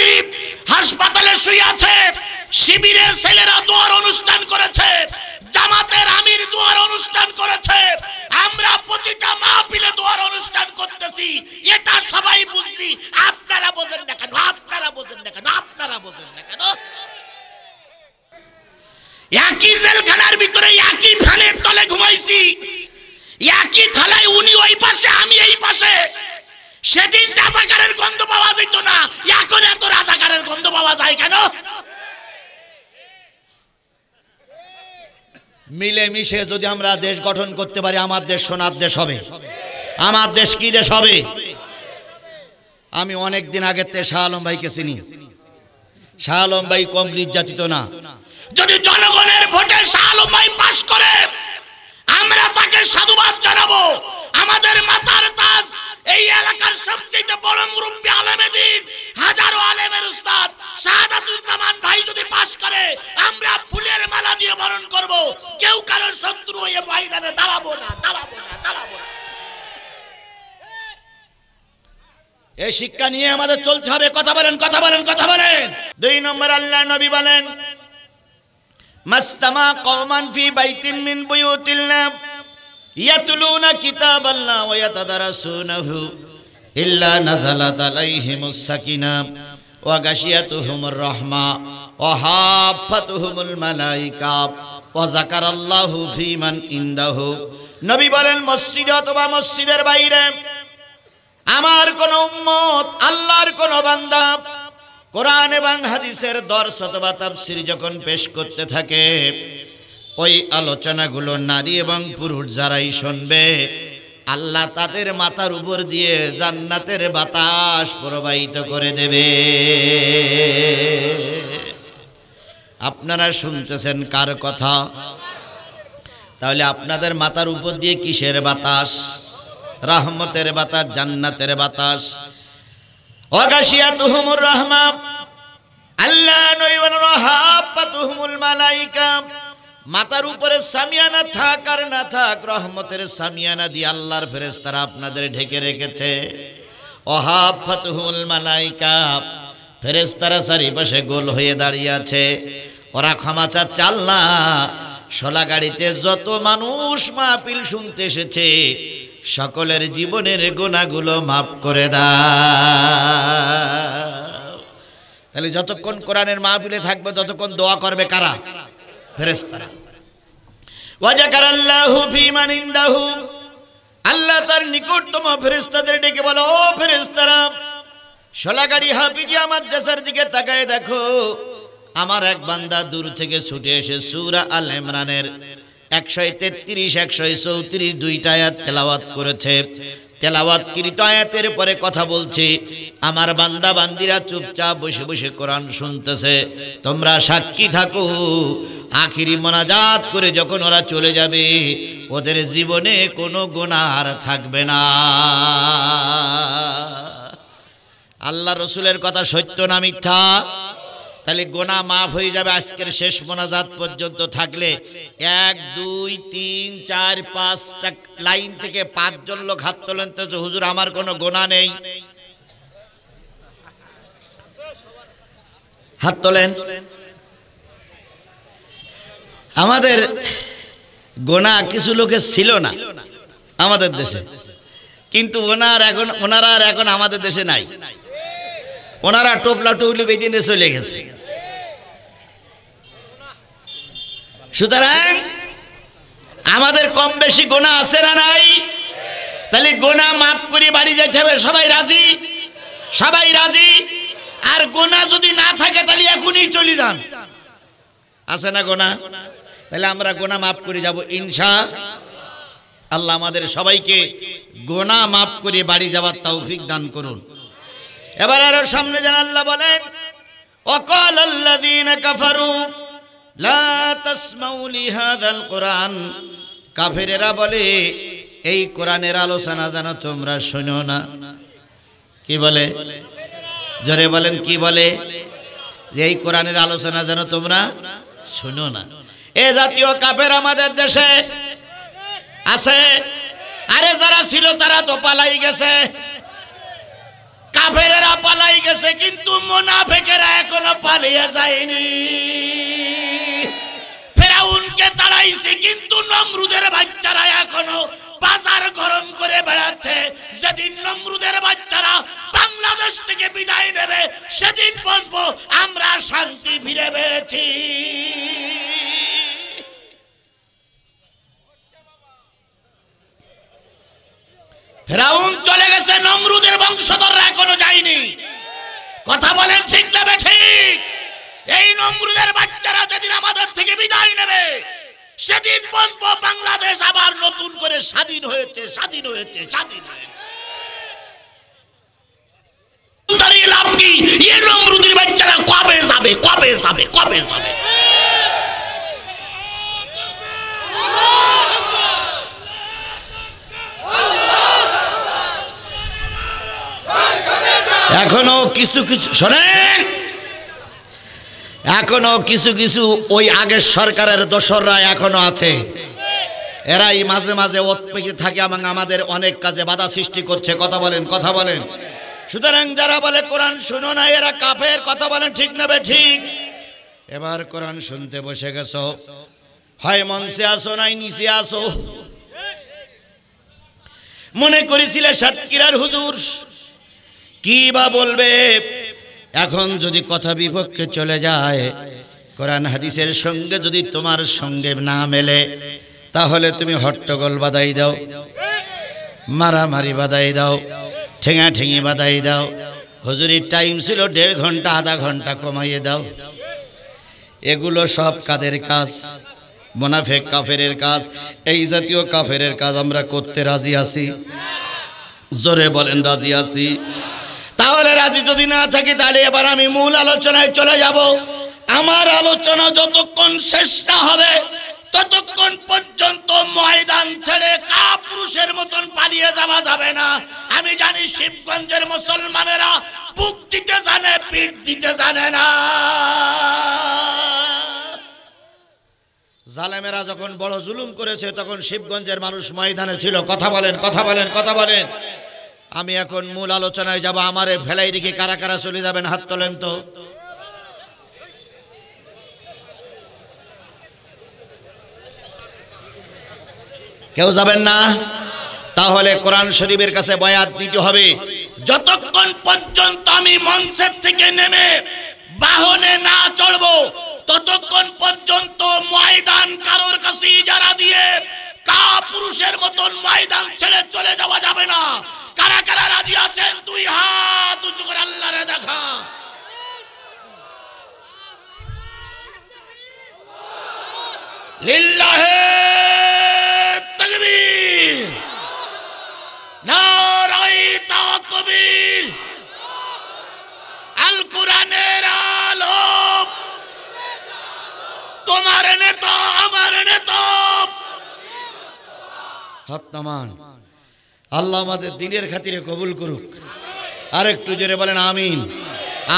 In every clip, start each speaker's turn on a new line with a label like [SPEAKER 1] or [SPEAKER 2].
[SPEAKER 1] নেত্রী হাসপাতালে শুয়ে আছে, শিবিরের ছেলেরা দোয়ার অনুষ্ঠান করেছে, জামাতের আমির দোয়ার অনুষ্ঠান করেছে, আমরা প্রতিটা মাহফিলে দোয়ার অনুষ্ঠান করতেছি। এটা সবাই বুঝলি, আপনারা বোঝেন না কেন? আপনারা বোঝেন না কেন? আপনারা বোঝেন না কেন? একই জেলখানার ভিতরে একই ফ্যানের তলে ঘুমাইছি, একই থালায় উনি ওই পাশে আমি এই পাশে। সেদিন রাজাকারের গন্ধ পাওয়া যেত না, এখন এত রাজাকারের গন্ধ পাওয়া যায় কেন? মিলেমিশে যদি আমরা দেশ গঠন করতে পারি, আমার দেশ সোনার দেশ হবে। আমার দেশ কি দেশ হবে? আমি অনেক দিন আগে শাহ আলম ভাইকে চিনি। শাহ আলম ভাই কম নির্যাতিত না। যদি জনগণের ভোটে শাহ আলম ভাই পাশ করে, আমরা তাকে সাধুবাদ জানাবো। আমাদের মাথার তাজ, এই এলাকার সবচেয়ে বড় মুরব্বী আলেমে দ্বীন, হাজারো আলেমের উস্তাদ শাহাদাতুজ্জামান ভাই যদি পাশ করে, আমরা ফুলের মালা দিয়ে বরণ করব। কেউ কারো শত্রু হয়ে ময়দানে দাঁড়াবো না, দাঁড়াবো না, দাঁড়াবো না। এই শিক্ষা নিয়ে আমাদের চলতে হবে। কথা বলেন, কথা বলেন, কথা বলেন। 2 নম্বর, আল্লাহর নবী বলেন, মাস্তামা কওমান ফি বাইতিন মিন বুয়ুতিল্লাহ ইয়াতলুনা কিতাবাল্লাহ ওয়া ইয়াতাদারাসুনাহু ইল্লা নাযালাত আলাইহিমুস সাকিনাহ ওয়া গাশিয়াতুহুমুর রাহমা ওয়া হাফাতুহুমুল মালায়েকা ওয়া যাকারাল্লাহু ফীমান ইনদাহু। নবী বলেন, মসজিদে অথবা মসজিদের বাইরে আমার কোন উম্মত, আল্লাহর কোন বান্দা কোরআন এবং হাদিসের দর্শ অথবা তাফসীর যখন পেশ করতে থাকে, ওই আলোচনাগুলো নারী এবং পুরুষ যারাই শুনবে, আল্লাহ তাদের মাথার উপর দিয়ে জান্নাতের বাতাস প্রবাহিত করে দেবে। আপনারা শুনতেছেন কার কথা? তাহলে আপনাদের মাথার উপর দিয়ে কিসের বাতাস? রহমতের বাতাস, জান্নাতের বাতাস। ওয়াগাশিয়াতুহুমুর রাহমা, আল্লাহ নবী বলেন, হাফাতুহুমুল মালায়েকা। মাথার উপরে সামিয়ানা থাক আর না থাক, রহমতের সামিয়ানা দিয়ে আল্লাহর ফেরেশতারা আপনাদের ঢেকে রেখেছে। ওয়াহাফাতুহুল মালায়েকা, ফেরেশতারা চারিপাশে গোল হয়ে দাঁড়িয়ে আছে। ওরা ক্ষমা চাচ্ছে, আল্লাহ শোলা গাড়িতে যত মানুষ মাহফিল শুনতে এসেছে, সকলের জীবনের গুনাহগুলো মাফ করে দাও। তাহলে যতক্ষণ কোরআনের মাহফিলে থাকবে ততক্ষণ দোয়া করবে কারা? ফেরেশতারা। ওয়া যাকারাল্লাহু ফীমান ইনদাহু, আল্লাহ তার নিকটতম ফেরেশতাদের ডেকে বলে, ও ফেরেশতারা, শোলাগাড়ি হাফিজি মাদ্রাসার দিকে তাকায় দেখো, আমার এক বান্দা দূর থেকে ছুটে এসে সূরা আল ইমরানের 133, 134 দুইটা আয়াত তেলাওয়াত করেছে। তেলাওয়াতকৃত আয়াতের পরে কথা বলছে। আমার বান্দা বান্দিরা চুপচাপ বসে বসে কোরআন শুনতেছে। তোমরা সাক্ষী থাকো, আখিরি মোনাজাত করে যখন ওরা চলে যাবে, ওদের জীবনে কোনো গুনাহ আর থাকবে না। আল্লাহ রসুলের কথা সত্য না মিথ্যা? তাহলে গুনাহ মাফ হয়ে যাবে আজকের শেষ মোনাজাত পর্যন্ত থাকলে। 1, 2, 3, 4, 5টা লাইন থেকে 5 জন লোক হাত তোলেন তো, হুজুর আমার কোনো গুনাহ নেই। হাত তোলেন। আমাদের গুনাহ কিছু লোকের ছিল না আমাদের দেশে, কিন্তু ওনারা আর এখন আমাদের দেশে নাই। ওনারা টোপলা টুপলি বেদিনে চলে গেছে। সুতরাং আমাদের কম বেশি গুনাহ আছে না নাই? তাহলে গুনাহ মাফ করে বাড়ি যেতে হবে। সবাই রাজি? সবাই রাজি? আর গুনাহ যদি না থাকে তাহলে এখনই চলে যান। আছে না গুনাহ? তাহলে আমরা গুনাহ মাফ করে যাব ইনশাআল্লাহ। আল্লাহ আমাদের সবাইকে গুনাহ মাফ করে বাড়ি যাওয়ার তৌফিক দান করুন। এবার আরো সামনে যান, আল্লাহ বলেন, ওয়াকাল আল্লাযীনা কাফারু লা তাসমাউ লিহাযাল কুরআন। কাফেরেরা বলে, এই কোরআনের আলোচনা যেন তোমরা শোনো না। কি বলে? জোরে বলেন, কি বলে? যে এই কোরআনের আলোচনা যেন তোমরা শোনো না। এ জাতীয় কাফের আমাদের দেশে আছে। আরে যারা ছিল তারা তো পালাই গেছে। কাফেরেরা পালাই গেছে, কিন্তু মুনাফিকেরা এখনো পালিয়ে যায়নি। ফেরাউনকে তাড়াইছে কিন্তু নমরুদের বাচ্চারা এখনো বাজার গরম করে বেড়াচ্ছে। যেদিন নমরুদের বাচ্চারা বাংলাদেশ থেকে বিদায় নেবে সেদিন বুঝবো আমরা শান্তি ফিরে পেয়েছি। ফেরাউন চলে গেছে, নমরুদের বংশধররা এখনো যায়নি। কথা বলেন ঠিক না ঠিক? এই নমরুদের বাচ্চারা যেদিন আমাদের থেকে বিদায় নেবে সেদিন বুঝবো বাংলাদেশ আবার নতুন করে স্বাধীন হয়েছে, স্বাধীন হয়েছে, স্বাধীন হয়েছে। দাঁড়িয়ে লাভ কি? এই নমরুদের বাচ্চারা কবে যাবে, কবে যাবে, কবে যাবে? এখনো কিছু কিছু শোনেন, এখনো কিছু কিছু ওই আগের সরকারের দোসররা এখনো আছে। এরাই মাঝে মাঝে উৎপেকে থাকে এবং আমাদের অনেক কাজে বাধা সৃষ্টি করছে। কথা বলেন, কথা বলেন। সুতরাং যারা বলে কোরআন শুনো না এরা কাফের। কথা বলেন ঠিক না ঠিক? এবার কোরআন শুনতে বসে গেছো, হয় মঞ্চে আসো নাই নিচে আসো। মনে করেছিলে সাতক্ষীরার হুজুর কি বা বলবে, এখন যদি কথা বিপক্ষে চলে যায়, কোরআন হাদিসের সঙ্গে যদি তোমার সঙ্গে না মেলে, তাহলে তুমি হট্টগোল বাধাই দাও, মারামারি বাধাই দাও, ঠেঙা ঠেঙি বাধাই দাও। হুজুরির টাইম ছিল 1.5 ঘন্টা, আধা ঘন্টা কমাইয়ে দাও। এগুলো সব কাদের কাজ? মুনাফিক কাফেরের কাজ। এই জাতীয় কাফেরের কাজ আমরা করতে রাজি আছি? জোরে বলেন রাজি আছি? তাহলে রাজি যদি না থাকি তাহলে এবার আমি মূল আলোচনায় চলে যাব। আমার আলোচনা যতক্ষণ শেষ না হবে ততক্ষণ পর্যন্ত ময়দান ছেড়ে কাপুরুষের মতন পালিয়ে যাওয়া যাবে না। আমি জানি শিবগঞ্জের মুসলমানেরা বুক দিতে জানে, পিঠ দিতে জানে না। জালেমেরা যখন বড় জুলুম করেছে তখন শিবগঞ্জের মানুষ ময়দানে ছিল। কথা বলেন, কথা বলেন, কথা বলেন। আমি এখন মূল আলোচনায় যাব। আমারে ফেলাই রেখে কারা কারা চলে যাবেন হাত তোলেন তো। কেউ যাবেন না? তাহলে কোরআন শরীফের কাছে বয়াত নিতে হবে। যতক্ষণ পর্যন্ত আমি মঞ্চের থেকে নেমে বাহনে না চড়বো ততক্ষণ পর্যন্ত ময়দান কারোর কাছে ইজারা দিয়ে কাপুরুষের মতন ময়দান ছেড়ে চলে যাওয়া যাবে না। কারা কারা রাজি আছেন? 2 হাত উঁচু করে আল্লাহরে দেখা। লিল্লাহে তাকবীর, নারায়ে তাকবীর। আল কোরআনের আলো, তোমার নেতা আমার নেতা। হাত নামান। আল্লাহ আমাদের দিনের খাতিরে কবুল করুক। আর একটু জোরে বলেন আমিন।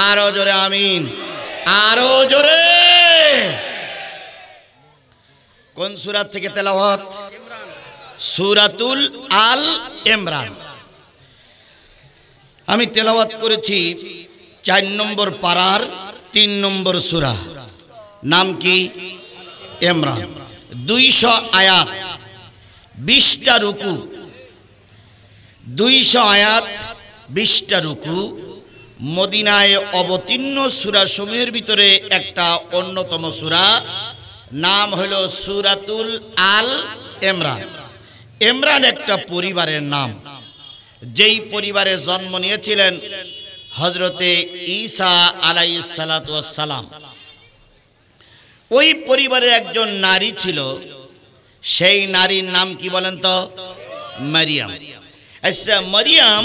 [SPEAKER 1] আরো জোরে আমিন, আরো জোরে। কোন সূরা থেকে তেলাওয়াত? সূরাতুল আল ইমরান। আমি তেলাওয়াত করেছি 4 নম্বর পারার 3 নম্বর সূরা। নাম কি? ইমরান। 200 আয়াত, 20টা রুকু। 200 আয়াত, 20টা রুকু। মদিনায় অবতীর্ণ সূরা সমূহের ভিতরে একটা অন্যতম সূরা। নাম হলো সূরাতুল আল ইমরান। ইমরান একটা পরিবারের নাম, যেই পরিবারে জন্ম নিয়েছিলেন হযরতে ঈসা আলাইহিস সালাতু ওয়াস সালাম। ওই পরিবারের একজন নারী ছিল, সেই নারীর নাম কি বলেন তো? মারিয়াম। আচ্ছা, মারিয়াম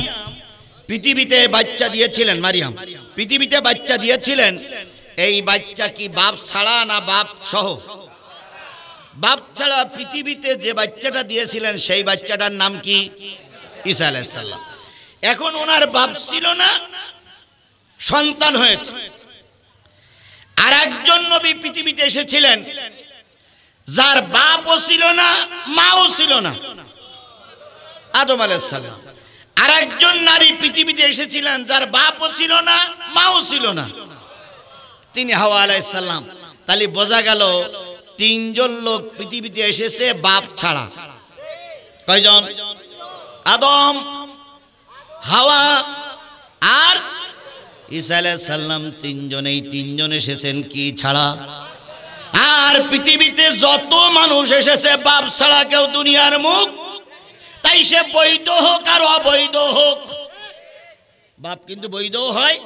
[SPEAKER 1] পৃথিবীতে বাচ্চা দিয়েছিলেন। মারিয়াম পৃথিবীতে বাচ্চা দিয়েছিলেন। এই বাচ্চা কি বাপ ছাড়া না বাপ সহ? বাপ ছাড়া পৃথিবীতে যে বাচ্চাটা দিয়েছিলেন সেই বাচ্চাটার নাম কি? ঈসা আলাইহিস সালাম। এখন ওনার বাপ ছিল না, সন্তান হয়েছে। আর একজন নবী পৃথিবীতে এসেছিলেন যার বাপও ছিল না, মাও ছিল না, আদম আলাইহিস সালাম। আরেকজন নারী পৃথিবীতে এসেছিলেন যার বাপও ছিল না মাও ছিল না, তিনি হাওয়া আলাইহিস সালাম। তাহলে বোঝা গেল তিনজন লোক পৃথিবীতে এসেছে বাপ ছাড়া। কয়জন? আদম, হাওয়া আর ঈসা আলাইহিস সালাম, তিনজন। এই তিনজন এসেছেন কি ছাড়া? আর পৃথিবীতে যত মানুষ এসেছে বাপ ছাড়া কেউ দুনিয়ার মুখ, তাই সে বৈধ হোক আর অবৈধ হোক, বাপ কিন্তু বৈধ হয়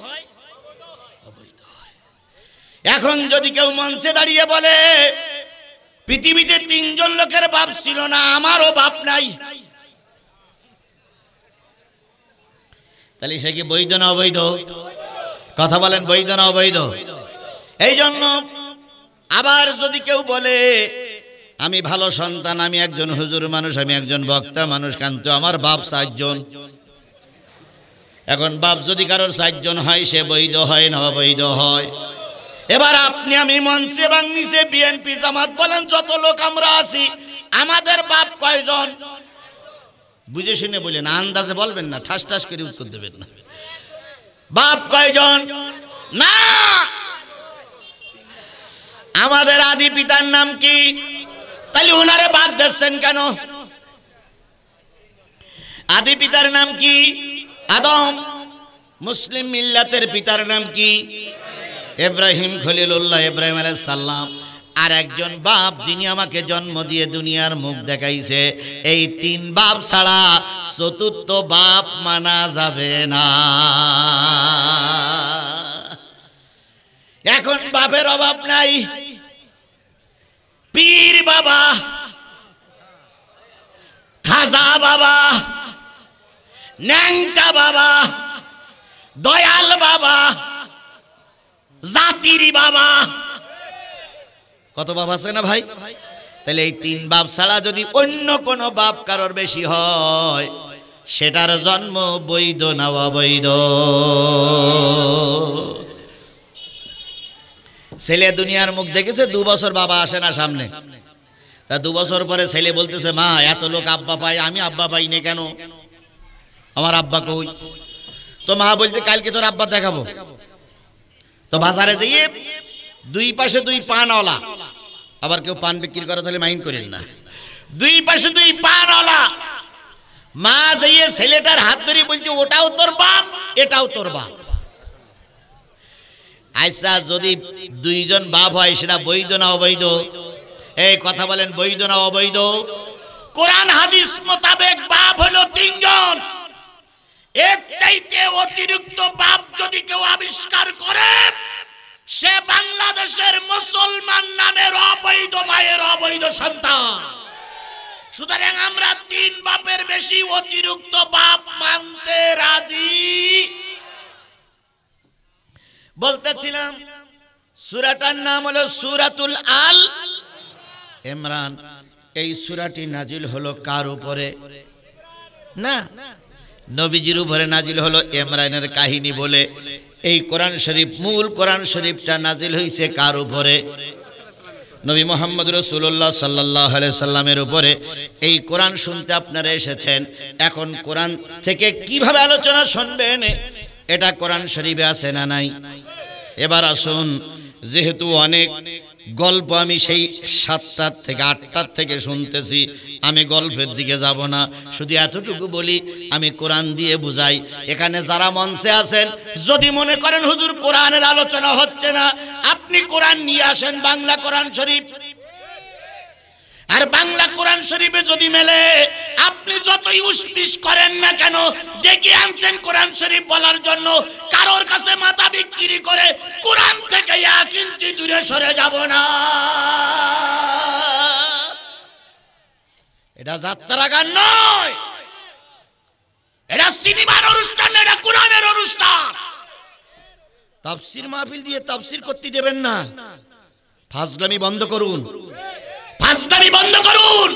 [SPEAKER 1] অবৈধ হয়। এখন যদি কেউ মঞ্চে দাঁড়িয়ে বলে পৃথিবীতে তিনজন লোকের বাপ ছিল না, আমারও বাপ নাই, তাহলে সে কি বৈধ না অবৈধ? কথা বলেন, বৈধ না অবৈধ? এই জন্য আবার যদি কেউ বলে আমি ভালো সন্তান, আমি একজন হুজুর মানুষ, আমি একজন বক্তা মানুষ, কিন্তু আমার বাপ 4 জন। এখন বাপ যদি কারোর 4 জন হয় সে বৈধ হয় না অবৈধ হয়? এবার আপনি আমি মঞ্চে এবং নিচে বিএনপি জামাত বলেন যত লোক আমরা আছি, আমাদের বাপ কয়জন? বুঝে শুনে বলেন, আন্দাজে বলবেন না, ঠাস ঠাস করে উত্তর দেবেন না। বাপ কয়জন? না, আমাদের আদি পিতার নাম কি? তাহলে ওনারে বাদ দিচ্ছেন কেন? আদি পিতার নাম কি? আদম। মুসলিম মিল্লাতের পিতার নাম কি? ইব্রাহিম খলিলুল্লাহ, ইব্রাহিম আলাইহিস সালাম। আর একজন বাপ যিনি আমাকে জন্ম দিয়ে দুনিয়ার মুখ দেখাইছে, এই 3 বাপ ছাড়া চতুর্থ বাপ মানা যাবে না। এখন বাপের অভাব নাই, পীর বাবা, খাজা বাবা, ন্যাংটা বাবা, দয়াল বাবা, জাতির বাবা, কত বাপ আছে না ভাই? তাহলে এই 3 বাপ ছাড়া যদি অন্য কোন বাপ কারোর বেশি হয়, সেটার জন্ম বৈধ না অবৈধ? ছেলে দুনিয়ার মুখ দেখেছে, 2 বছর বাবা আসে না সামনে, তা 2 বছর পরে ছেলে বলতেছে মা এত লোক আব্বা পাই, আমি আব্বা পাই না কেন, আমার আব্বা কই? তো মা বলতে কালকে তোর আব্বা দেখাবো। তো বাজারে যেয়ে 2 পাশে 2 পানওয়ালা, আবার কেউ পান বিক্রি করে তাহলে মাইন্ড করেন না, 2 পাশে 2 পানওয়ালা, মা যেয়ে ছেলেটার হাত ধরে বলছে ওটাও তোর বাপ এটাও তোর বাপ। আচ্ছা যদি 2 জন বাপ হয় সেটা বৈধ না অবৈধ? এই কথা বলেন, বৈধ না অবৈধ? কোরআন হাদিস মোতাবেক বাপ হলো 3 জন। এর চাইতে অতিরিক্ত বাপ যদি কেউ আবিষ্কার করে, সে বাংলাদেশের মুসলমান নামের অবৈধ মায়ের অবৈধ সন্তান। সুতরাং আমরা 3 বাপের বেশি অতিরিক্ত বাপ মানতে রাজি। বলতেছিলাম সূরাটার নাম হলো সূরাতুল আল ইমরান। এই সূরাটি নাজিল হলো কার উপরে? না, নবীজির উপরে নাজিল হলো ইমরানের কাহিনী বলে। এই কোরআন শরীফ, মূল কোরআন শরীফটা নাজিল হয়েছে কার উপরে? নবী মুহাম্মদ রাসূলুল্লাহ সাল্লাল্লাহু আলাইহি সাল্লামের উপরে। এই কোরআন শুনতে আপনারা এসেছেন, এখন কোরআন থেকে কিভাবে আলোচনা শুনবেন এটা কোরআন শরীফে আছে না নাই? এবার আসুন, যেহেতু অনেক গল্প আমি সেই 7টা থেকে 8টা থেকে শুনতেছি, আমি গল্পের দিকে যাব না, শুধু এতটুকু বলি আমি কোরআন দিয়ে বুঝাই। এখানে যারা মঞ্চে আছেন, যদি মনে করেন হুজুর কোরআনের আলোচনা হচ্ছে না, আপনি কোরআন নিয়ে আসেন, বাংলা কোরআন শরীফ। আর বাংলা কোরআন শরীফে যদি মেলে, আপনি যতই উসপিস করেন না কেন, ডেকে আনছেন কোরআন শরীফ বলার জন্য, কারোর কাছে মাথা বিক্রি করে কোরআন থেকে 1 ইঞ্চি দূরে সরে যাব না। এটা যাত্রা গান নয়, এটা সিনেমার অনুষ্ঠান, এটা কোরআনের অনুষ্ঠান। তাফসীর মাহফিল দিয়ে তাফসীর করতে দেবেন না। ফাজলামি বন্ধ করুন, ফাজলামি বন্ধ করুন।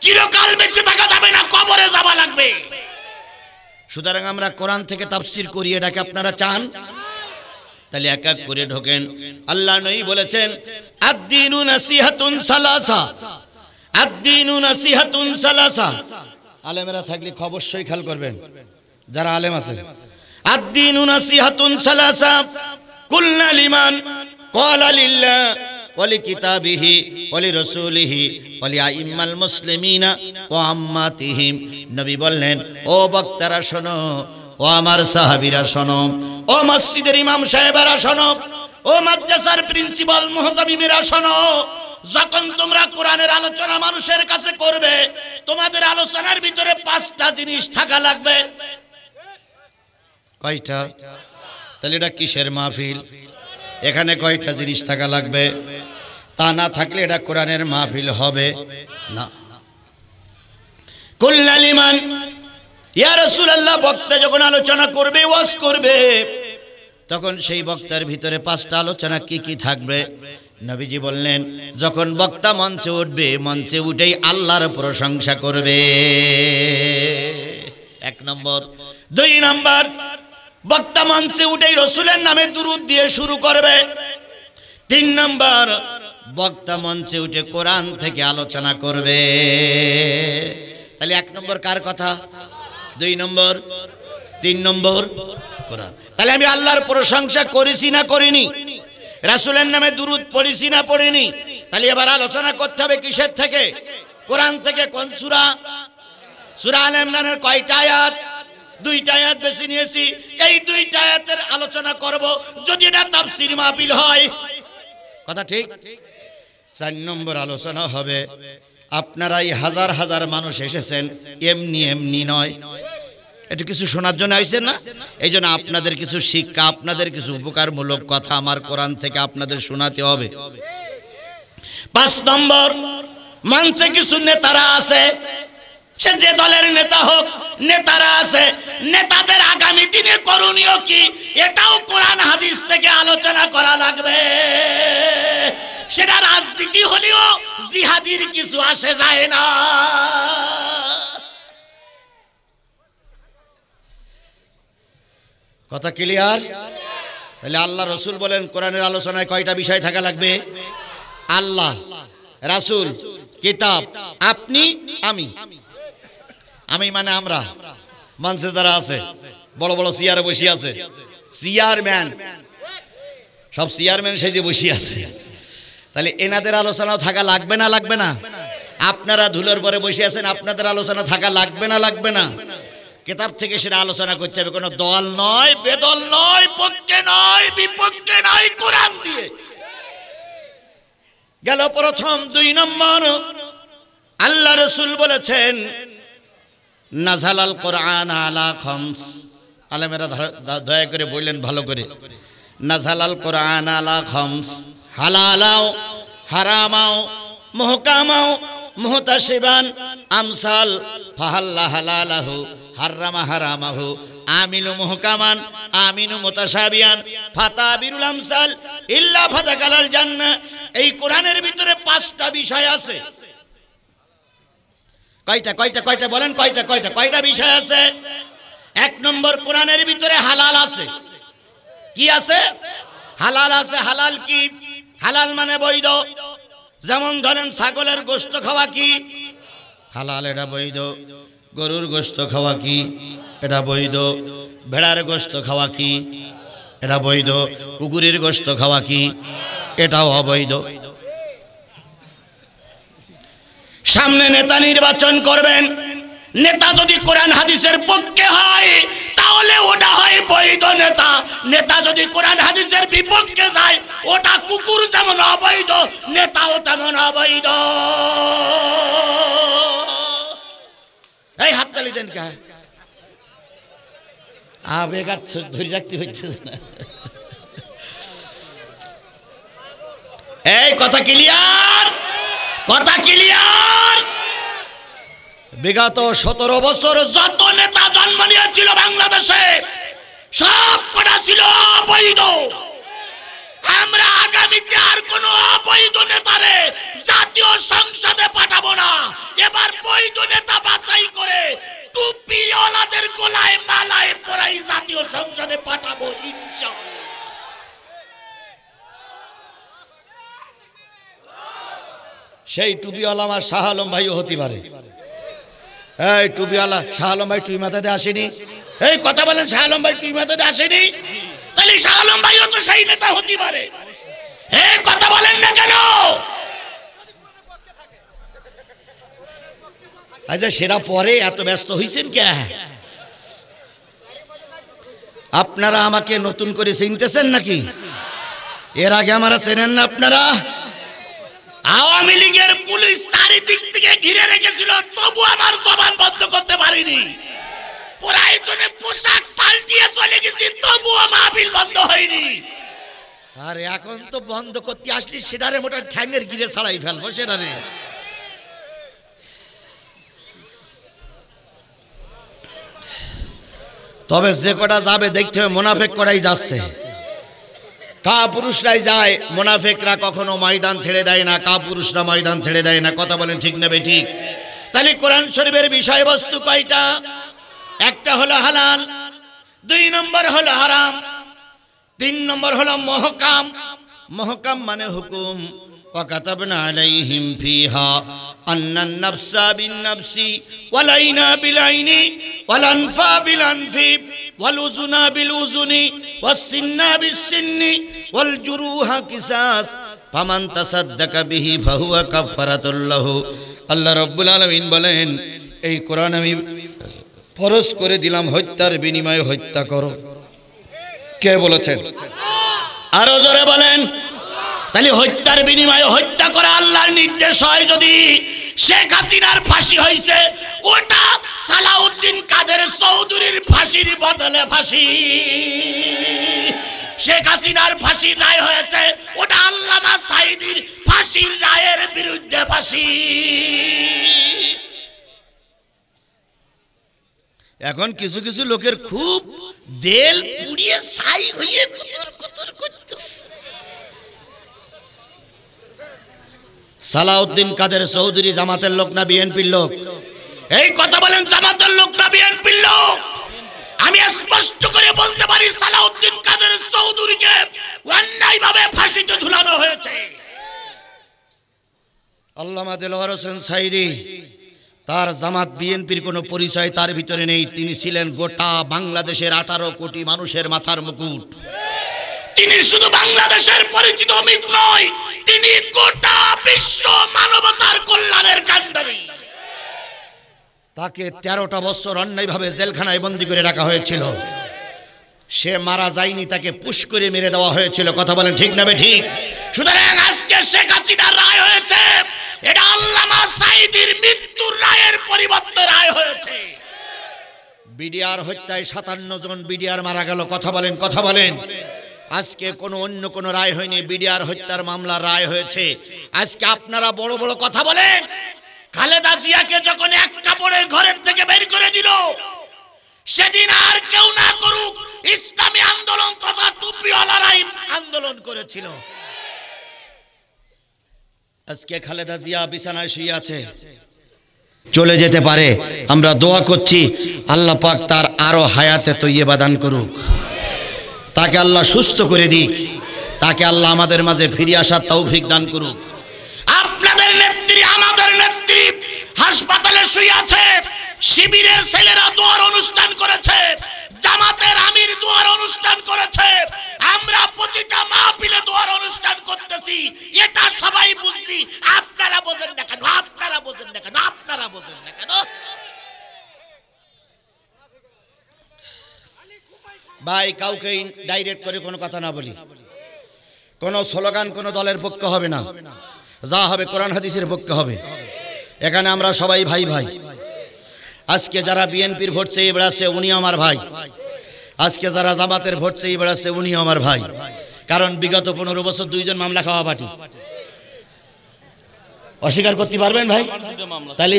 [SPEAKER 1] চিরকাল বেঁচে থাকা যাবে না, কবরে যাওয়া লাগবে। সুতরাং আমরা কোরআন থেকে তাফসীর করি, এটাকে আপনারা চান? তাহলে এক এক করে ঢোকেন। আল্লাহ নবী বলেছেন আদ-দীনু নাসিহাতুন সালাসা, আদ-দীনু নাসিহাতুন সালাসা। আলেমেরা থাকলে অবশ্যই খেয়াল করবেন। যারা আলেম আছে, আদ-দীনু নাসিহাতুন সালাসা কুলনা লিমান ক্বালা লিল্লাহ ওয়া লিকিতাবিহি ওয়া লিরাসূলিহি ওয়া লিআইম্মাল মুসলিমিনা ওয়া আম্মাতিহিম। নবী বললেন, ও বক্তারা শোনো, ও আমার সাহাবীরা শোনো, ও মসজিদের ইমাম সাহেবেরা শোনো, ও মাদ্রাসার প্রিন্সিপাল মুহতামিমেরা শোনো, যখন তোমরা কোরআনের আলোচনা মানুষের কাছে করবে, তোমাদের আলোচনার ভিতরে 5টা জিনিস থাকা লাগবে। কয়টা? তাহলে এটা কিসের মাহফিল? এখানে কয়টা জিনিস থাকা লাগবে? তা না থাকলে এটা কোরআনের মাহফিল হবে না। কুল্লা লিমান, ইয়া রাসূলুল্লাহ, বক্তা যখন আলোচনা করবে, ওয়াজ করবে, তখন সেই বক্তার ভিতরে 5টা আলোচনা কি কি থাকবে? নবীজি বললেন, যখন বক্তা মঞ্চে উঠবে, মঞ্চে উঠেই আল্লাহর প্রশংসা করবে, 1 নম্বর। 2 নম্বর, বক্তা মঞ্চে উঠেই রাসূলের নামে দুরূদ দিয়ে শুরু করবে। 3 নম্বর, বক্তা মঞ্চে উঠে কোরআন থেকে আলোচনা করবে। তাহলে 1 নম্বর কার কথা? 2 নম্বর, 3 নম্বর কোরআন। তাহলে আমি আল্লাহর প্রশংসা করেছি না করিনি? রাসূলের নামে দুরূদ পড়েছি না পড়িনি? তাহলে এবার আলোচনা করতে হবে কিসের থেকে? কোরআন থেকে। কোন সূরা? সূরা আলে ইমরানের কয়টা আয়াত? 2টা আয়াত বেশি নিয়েছি, এই 2টা আয়াতের আলোচনা করব, যদি এটা তাফসীর মাহফিল হয়। কথা ঠিক? 4 নম্বর আলোচনা হবে, আপনারা এই হাজার হাজার মানুষ এসেছেন, এমনি এমনি নয়, এটা কিছু শোনার জন্য আইছেন না? এই জন্য আপনাদের কিছু শিক্ষা, আপনাদের কিছু উপকারমূলক কথা আমার কোরআন থেকে আপনাদের শোনাতে হবে। 5 নম্বর, মঞ্চে কিছু নেতারা আছে, সে যে দলের নেতা হোক, নেতারা আছে, নেতাদের আগামী দিনে করণীয় কি, এটাও কোরআন হাদিস থেকে আলোচনা করা লাগবে। সেটা রাজনীতি হলেও জিহাদির কিছু আসে যায় না। কথা ক্লিয়ার? তাহলে আল্লাহ রসুল বলেন, কোরআনের আলোচনায় কয়টা বিষয় থাকা লাগবে? আল্লাহ, রাসূল, কিতাব, আপনি, আমি। আমি মানে আমরা, মঞ্চে যারা আছে, বড় বড় চেয়ারে বসে আছে, চেয়ারম্যান, সব চেয়ারম্যান সেই যে বসে আছে, তাহলে এনাদের আলোচনাও থাকা লাগবে না লাগবে না? আপনারা ধুলোর পরে বসে আছেন, আপনাদের আলোচনা থাকা লাগবে না লাগবে না? কিতাব থেকে সেটা আলোচনা করতে হবে, কোনো দল নয়, বেদল নয়, পক্ষে নয়, বিপক্ষে নয়, কোরআন দিয়ে। গেল প্রথম। 2 নম্বর, আল্লাহ রাসূল বলেছেন, নাযালাল কোরআন আলা খামস। আলেমেরা দয়া করে বললেন ভালো করে, নাযালাল কোরআন আলা খামস, হালালাও হারামাও মুহকামাও মুহতাসিবান আমসাল ফাহাল্লা হালালাহু হারামা হারামাহু আমিনু মুহকামান আমিনু মুতাশাবিয়ান ফাতাবিরুল আমসাল ইল্লা ফাতাকালাল জান্নাহ। এই কোরআনের ভিতরে 5টা বিষয় আছে। কয়টা কয়টা কয়টা বলেন? কয়টা কয়টা কয়টা বিষয় আছে? 1 নম্বর, কোরআনের ভিতরে হালাল আছে। কি আছে? হালাল আছে। হালাল কি? হালাল মানে বৈধ। যেমন ধরেন ছাগলের গোশত খাওয়া কি হালাল, এটা বৈধ। গরুর গোশত খাওয়া কি? এটা বৈধ। ভেড়ার গোশত খাওয়া কি? এটা বৈধ। কুকুরের গোশত খাওয়া কি? এটাও অবৈধ। সামনে নেতা নির্বাচন করবেন, নেতা যদি কোরআন হাদিসের পক্ষে হয় তাহলে ওটা হয় বৈধ নেতা। নেতা যদি কোরআন হাদিসের বিপক্ষে যায়, ওটা কুকুর যেমন অবৈধ, নেতাও তেমন অবৈধ। এই হাততালি দেন কে? আবেগ আর ধরে রাখতে হচ্ছে না। এই কথা ক্লিয়ার? কথা ক্লিয়ার? বিগত 17 বছর যত নেতা জন্ম নিয়েছিল বাংলাদেশে, সব কটা ছিল অবৈধ। আমরা আগামীতে আর কোন অবৈধ নেতারে জাতীয় সংসদে পাঠাবো না। এবার বৈধ নেতা বাছাই করে টুপিওয়ালাদের গলায় মালায় পরাই জাতীয় সংসদে পাঠাবো ইনশাআল্লাহ। সেই টুপিওয়ালা আমার শাহ আলম ভাইও হতে পারে। এই টুপিওয়ালা শাহ আলম ভাই টুপি মাথাতে আসেনি, এই কথা বলেন, শাহ আলম ভাই টিম হাতে আসেনি, তাহলে শাহ আলম ভাইও তো সেই নেতা হতে পারে। এই কথা বলেন না কেন? আচ্ছা সেটা পরে এত ব্যস্ত হয়েছেন কে? আপনারা আমাকে নতুন করে চিনতেছেন নাকি? এর আগে আমরা চেনেন না আপনারা? আওয়ামী লীগের পুলিশ চারিদিক থেকে ঘিরে রেখেছিল, তবু আমার জবান বন্ধ করতে পারিনি। প্রয়োজনে পোশাক পাল্টিয়ে চলে গেছি, তবুও মাহফিল বন্ধ হয়নি। আর এখন তো বন্ধ করতে আসলি সেটারে মোটা ঠ্যাঙ্গের গিরে ছাড়াই ফেলবো সেটারে। তবে যে কটা যাবে দেখতে হবে মুনাফেক করাই যাচ্ছে। কা পুরুষরাই যায়, মুনাফেকরা কখনো ময়দান ছেড়ে দেয় না, কা পুরুষরা ময়দান ছেড়ে দেয় না। কথা বলেন ঠিক না বেঠিক? তাহলে কোরআন শরীফের বিষয়বস্তু কয়টা? একটা হলো হালাল, 2 নম্বর হলো হারাম, 3 নম্বর হলো মুহকাম। মুহকাম মানে হুকুম। وكتبنا عليهم فيها أن النفس بالنفس والعين بالعين والأنف بالأنف والأذن بالأذن والسن بالسن والجروح قصاص فمن تصدق به فهو كفارة له। আল্লাহ রাব্বুল আলামিন বলেন, এই কোরআন আমি ফরজ করে দিলাম, হত্যার বিনিময়ে হত্যা করো। কে বলেছেন? আরো জোরে বলেন। তাহলে হত্যার বিনিময়ে হত্যা করা আল্লাহর নির্দেশ হয়। যদি শেখ হাসিনার ফাঁসি হয়েছে, ওটা সালাউদ্দিন কাদের চৌধুরীর ফাঁসির বদলে ফাঁসি। শেখ হাসিনার ফাঁসির রায় হয়েছে, ওটা আল্লামা সাঈদীর ফাঁসির রায়ের বিরুদ্ধে ফাঁসি। এখন কিছু কিছু লোকের খুব দেল পুড়িয়ে ছাই হয়ে কুতুর কুতুর করতেছে। সালাউদ্দিন কাদের চৌধুরী জামাতের লোক না বিএনপির লোক? এই কথা বলেন, জামাতের লোক না বিএনপির লোক? আমি স্পষ্ট করে বলতে পারি, সালাউদ্দিন কাদের চৌধুরীকে অন্যায়ভাবে ফাঁসিতে ঝুলানো হয়েছে। আল্লামা দেলোয়ার হোসেন সাঈদী, তার জামাত বিএনপির কোনো পরিচয় তার ভিতরে নেই। তিনি ছিলেন গোটা বাংলাদেশের 18 কোটি মানুষের মাথার মুকুট। তিনি শুধু বাংলাদেশের পরিচিত মিত নয়, তিনি গোটা বিশ্ব মানবতার কল্যাণের কাণ্ডারী। তাকে 13টা বছর অন্যায়ভাবে জেলখানায় বন্দী করে রাখা হয়েছিল। সে মারা যায়নি, তাকে পুশ করে মেরে দেওয়া হয়েছিল। কথা বলেন ঠিক না ঠিক? সুতরাং আজকে শেখ হাসিনার রায় হয়েছে, এটা আল্লামা সাঈদীর মৃত্যুর রায়ের পরিবর্তে রায় হয়েছে। বিডিআর হত্যায় 57 জন বিডিআর মারা গেল। কথা বলেন, কথা বলেন। আজকে কোনো অন্য কোনো রায় হয়নি, বিডিআর হত্যার মামলার রায় হয়েছে। আজকে আপনারা বড় বড় কথা বলেন। খালেদা জিয়াকে যখন এক কাপড়ে ঘরের থেকে বের করে দিল, সেদিন আর কেউ না করুক, ইসলামী আন্দোলন তথা টুপিওয়ালারাই আন্দোলন করেছিল। আজকে খালেদা জিয়া বিছানায় শুয়ে আছে, চলে যেতে পারে। আমরা দোয়া করছি আল্লাহ পাক তার আরো হায়াতে তৈয়বা দান করুক, তাকে আল্লাহ সুস্থ করে দিক, তাকে আল্লাহ আমাদের মাঝে ফিরে আসার তৌফিক দান করুক। আপনাদের নেত্রী, আমাদের নেত্রী হাসপাতালে শুয়ে আছে। শিবিরের ছেলেরা দোয়ার অনুষ্ঠান করেছে, জামাতের আমির দোয়ার অনুষ্ঠান করেছে, আমরা প্রতিটা মাহফিলে দোয়ার অনুষ্ঠান করতেছি। এটা সবাই বুঝলি, আপনারা বোঝেন না কেন? আপনারা বোঝেন না কেন? আপনারা বোঝেন না কেন? ভাই, কাউকে ডাইরেক্ট করে কোনো কথা না বলি, কোনো স্লোগান কোনো দলের পক্ষে হবে না, যা হবে কোরআন হাদিসের পক্ষে হবে। এখানে আমরা সবাই ভাই ভাই। আজকে যারা বিএনপির ভোট চেয়ে বেড়াচ্ছে উনি আমার ভাই, আজকে যারা জামাতের ভোট চেয়ে বেড়াচ্ছে উনি আমার ভাই। কারণ বিগত 15 বছর 2 জন মামলা খাওয়া পার্টি। অস্বীকার করতে পারবেন ভাই? তাহলে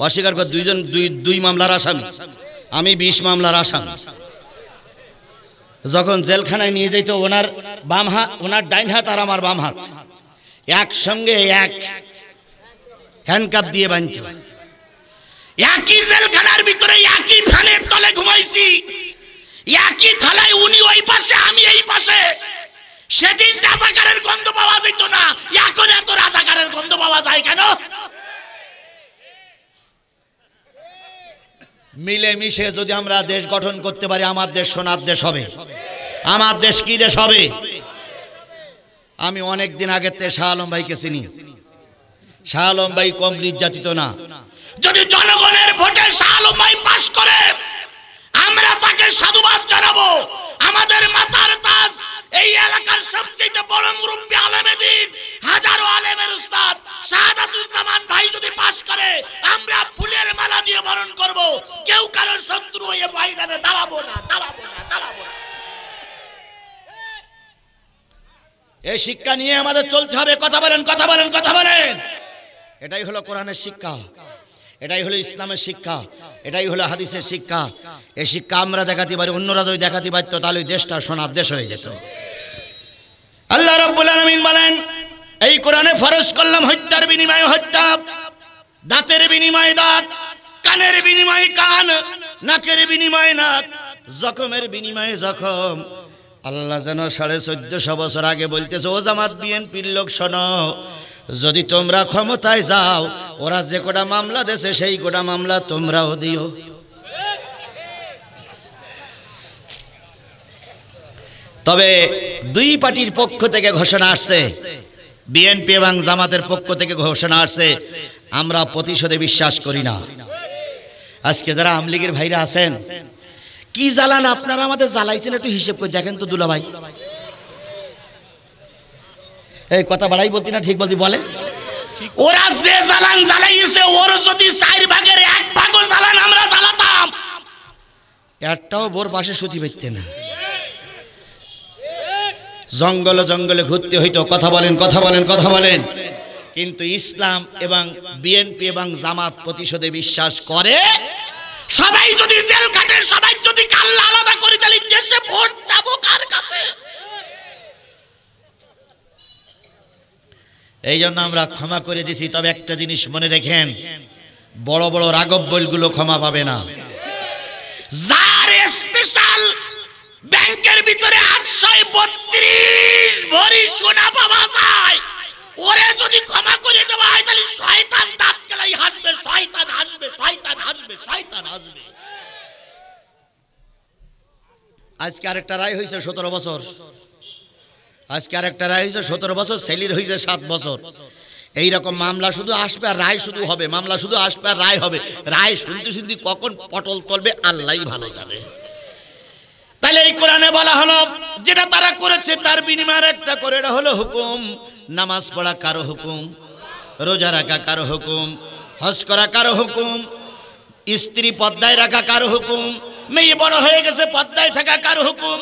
[SPEAKER 1] অস্বীকার কর, 2 জন 2 মামলার আসামি, আমি 20 মামলার আসামি। যখন জেলখানায় নিয়ে যেত, ওনার বাম হাত, ওনার ডাইন হাত আর আমার বাম হাত একসঙ্গে এক হ্যান্ডকাপ দিয়ে বাঁধত। একই জেলখানার ভিতরে একই ফ্যানের তলে ঘুমাইছি, একই থালায় উনি ওই পাশে আমি এই পাশে। সেদিন রাজাকারের গন্ধ পাওয়া যেত না, এখন এত রাজাকারের গন্ধ পাওয়া যায় কেন? মিলেমিশে যদি আমরা দেশ গঠন করতে পারি, আমার দেশ সোনার দেশ হবে। আমার দেশ কি দেশ হবে? আমি অনেক দিন আগের থেকে শাহ আলম ভাইকে চিনি। শাহ আলম ভাই কম নির্যাতিত না। যদি জনগণের ভোটে শাহ আলম ভাই পাস করে, আমরা তাকে সাধুবাদ জানাবো। আমাদের মাথার তাজ, এই এলাকার সবচেয়ে বড় মুরব্বী আলেমে দ্বীন, হাজারো আলেমের উস্তাদ শাহাদাতুজ্জামান ভাই যদি পাস করে, আমরা ফুলের মালা দিয়ে বরণ করব। কেউ কারো শত্রু হয়ে ময়দানে দাঁড়াবো না, দাঁড়াবো না, দাঁড়াবো না। এই শিক্ষা নিয়ে আমাদের চলতে হবে। কথা বলেন, কথা বলেন, কথা বলেন। এটাই হলো কোরআনের শিক্ষা, এটাই হলো ইসলামের শিক্ষা, এটাই হলো হাদিসের শিক্ষা। এই শিক্ষা আমরা দেখাতে পারি, অন্যরা যদি দেখাতে পারতো তাহলে দেশটা সোনার দেশ হয়ে যেত। আল্লাহ রাব্বুল আলামিন বলেন, এই কোরআনে ফরজ করলাম হত্যার বিনিময়ে হত্যা, দাঁতের বিনিময়ে দাঁত, কানের বিনিময়ে কান, নাকের বিনিময়ে নাক, জখমের বিনিময়ে জখম। আল্লাহ যেন 1450 বছর আগে বলতেছে, ও জামাত বিএনপির লোক শোনো, যদি তোমরা ক্ষমতায় যাও, ওরা যে কোটা মামলা দেশে সেই কোটা মামলা তোমরাও দিও। তবে দুই পার্টির পক্ষ থেকে ঘোষণা আসছে, বিএনপি এবং জামাতের পক্ষ থেকে ঘোষণা আসছে, আমরা প্রতিশোধে বিশ্বাস করি না। আজকে যারা আওয়ামী লীগের ভাইরা আছেন, কি জ্বালান আপনারা আমাদের জ্বালাইছেন, একটু হিসেব করে দেখেন তো দুলা ভাই। এই কথা বাড়াই বলতি না ঠিক বলতি বলে? ওরা যে জ্বালান জ্বালাইছে, ওর যদি 4 ভাগের 1 ভাগও জ্বালান আমরা জ্বালাতাম, একটাও বোর পাশে সুতি পেতে না। জঙ্গলে জঙ্গলে ঘুরতে হইতো। কথা বলেন, কথা বলেন, কথা বলেন। কিন্তু ইসলাম এবং বিএনপি এবং জামাত প্রতিশোধে বিশ্বাস করে। সবাই যদি জেল কাটে, সবাই যদি কাল্লা আলাদা করি, তাহলে দেশে ভোট যাবো কার কাছে? এই জন্য আমরা ক্ষমা করে দিছি। তবে একটা জিনিস মনে রাখেন, বড় বড় রাগব বলগুলো ক্ষমা পাবে না। যার স্পেশাল ব্যাংকের ভিতরে 832 ভরি সোনা পাওয়া যায়, ওরে যদি ক্ষমা করে দেওয়া হয়, তাহলে শয়তান দাঁত কেলাই হাসবে, শয়তান হাসবে, শয়তান হাসবে, শয়তান হাসবে। আজকে আরেকটা রায় হয়েছে 17 বছর। আজকে আরেকটা রায় হয়েছে 17 বছর, সেলির হয়েছে 7 বছর। এইরকম মামলা শুধু আসবে আর রায় শুধু হবে, মামলা শুধু আসবে আর রায় হবে। রায় শুনতে শুনতে কখন পটল তলবে আল্লাহই ভালো জানে। তাহলে এই কোরআনে বলা হলো, যেটা তারা করেছে তার বিনিময়ে একটা করে, এটা হলো হুকুম। নামাজ পড়া কারো হুকুম, রোজা রাখা কারো হুকুম, হজ করা কারো হুকুম, স্ত্রী পর্দায় রাখা কারো হুকুম, মেয়ে বড় হয়ে গেছে পর্দায় থাকা কারো হুকুম।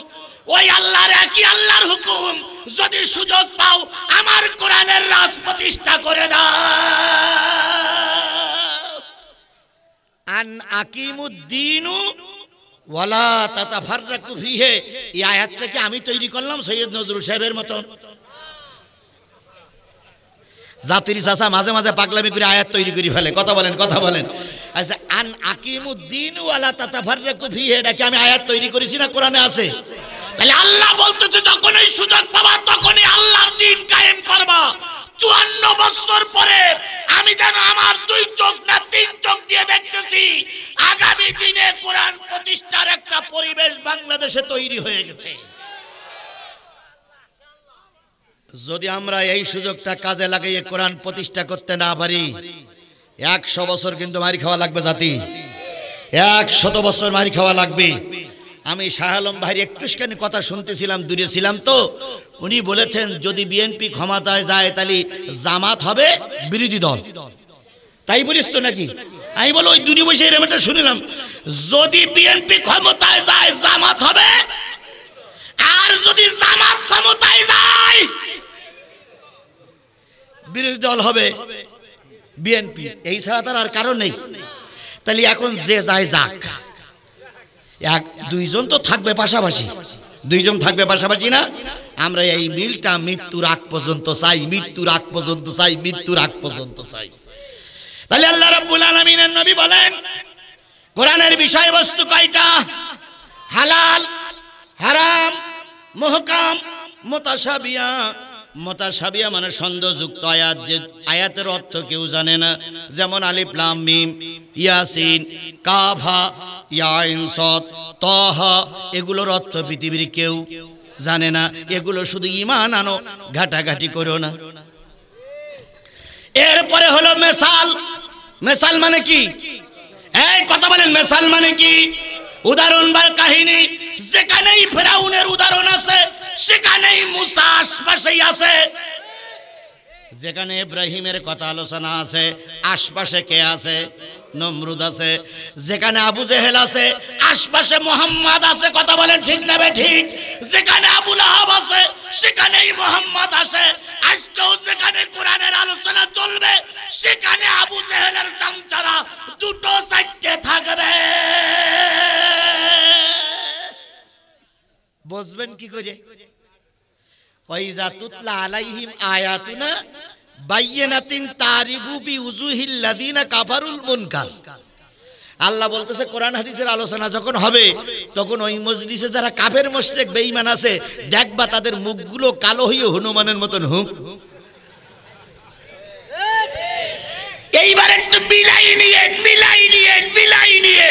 [SPEAKER 1] ওই আল্লাহর একই আল্লাহর হুকুম, যদি সুযোগ পাও আমার কোরআনের রাজ প্রতিষ্ঠা করে দাও। আন আকিমুদ্দিন ওয়ালা তাতাফাররাকু ফিহি, এই আয়াতটা কি আমি তৈরি করলাম সৈয়দ নজরুল সাহেবের মতন? জাতির চাচা মাঝে মাঝে পাগলামি করে আয়াত তৈরি করে ফেলে। কথা বলেন, কথা বলেন। আচ্ছা, আন আকিমুদ্দিন ওয়ালা তাতাফাররাকু ফিহি, এটা কি আমি আয়াত তৈরি করেছি না কোরআনে আছে? তাহলে আল্লাহ বলতেছে, যখনই সুযোগ পাবা তখনই আল্লাহর দ্বীন কায়েম করবা। 54 বছর পরে আমি যেন আমার 2 চোখ না 3 চোখ দিয়ে দেখতেছি, আগামী দিনে কোরআন প্রতিষ্ঠার একটা পরিবেশ বাংলাদেশে তৈরি হয়ে গেছে। যদি আমরা এই সুযোগটা কাজে লাগিয়ে কোরআন প্রতিষ্ঠা করতে না পারি, 100 বছর কিন্তু মারি খাওয়া লাগবে জাতি, 100 বছর মারি খাওয়া লাগবে। আমি শাহ আলম ভাইয়ের একটুখানি কথা শুনতেছিলাম, দূরে ছিলাম তো, উনি বলেছেন যদি বিএনপি ক্ষমতায় যায় তাহলে জামাত হবে বিরোধী দল। তাই বলিস তো নাকি? আমি বলো ওই দূরে বসে এরকম একটা শুনলাম, যদি বিএনপি ক্ষমতায় যায় জামাত হবে, আর যদি জামাত ক্ষমতায় যায় বিরোধী দল হবে বিএনপি। এই ছাড়া তার আর কারণ নেই। তাহলে এখন যে যায় যাক, 2জন তো থাকবে পাশাপাশি, 2জন থাকবে পাশাপাশি না? আমরা এই মিলটা মৃত্যুর আগ পর্যন্ত চাই, মৃত্যুর আগ পর্যন্ত চাই, মৃত্যুর আগ পর্যন্ত চাই। তাহলে আল্লাহ রাব্বুল আলামিনের নবী বলেন, কোরআনের বিষয়বস্তু কয়টা? হালাল, হারাম, মুহকাম, মুতাশাবিহা, মুতাশাবিহা মানে সন্দেহযুক্ত আয়াত, যে আয়াতের অর্থ কেউ জানে না, যেমন আলিফ লাম মিম, ইয়াসিন, কাফ হা ইয়া আইন সাদ, তাহা, এগুলোর অর্থ পৃথিবীর কেউ জানে না। এগুলো শুধু ঈমান আনো, ঘাটাঘাটি করো না। এরপরে হলো মেসাল। মেসাল মানে কি? এই কথা বলেন, মেসাল মানে কি? উদাহরণ বা কাহিনী। যেখানেই ফেরাউনের উদাহরণ আছে সেখানেই মুসা আশপাশেই আছে। যেখানে ইব্রাহিমের কথা আলোচনা আছে আশপাশে কে আছে? নমরুদ আছে। যেখানে আবু জেহেল আছে আশপাশে মুহাম্মদ আছে। কথা বলেন ঠিক না ঠিক? যেখানে আবু লাহাব আছে সেখানেই মুহাম্মদ আছে। আজকেও যেখানে কোরআনের আলোচনা চলবে সেখানে আবু জেহেলের চামচারা দুটো সাইডে থাকবে। বুঝবেন কি করে? ওয়াইজা তুতলা আলাইহিম আয়াতুনা বাইয়িনাতিন তারিফু বিউজুহিল লাযিনা কাফারুল মুনকার। আল্লাহ বলতেছে কোরআন হাদিসের আলোচনা যখন হবে তখন ওই মজলিসে যারা কাফের মুশরিক বেঈমান আছে দেখবা তাদের মুখগুলো কালো হয়ে হনুমানের মতন হুক। এইবার একটু বিলাই নিয়ে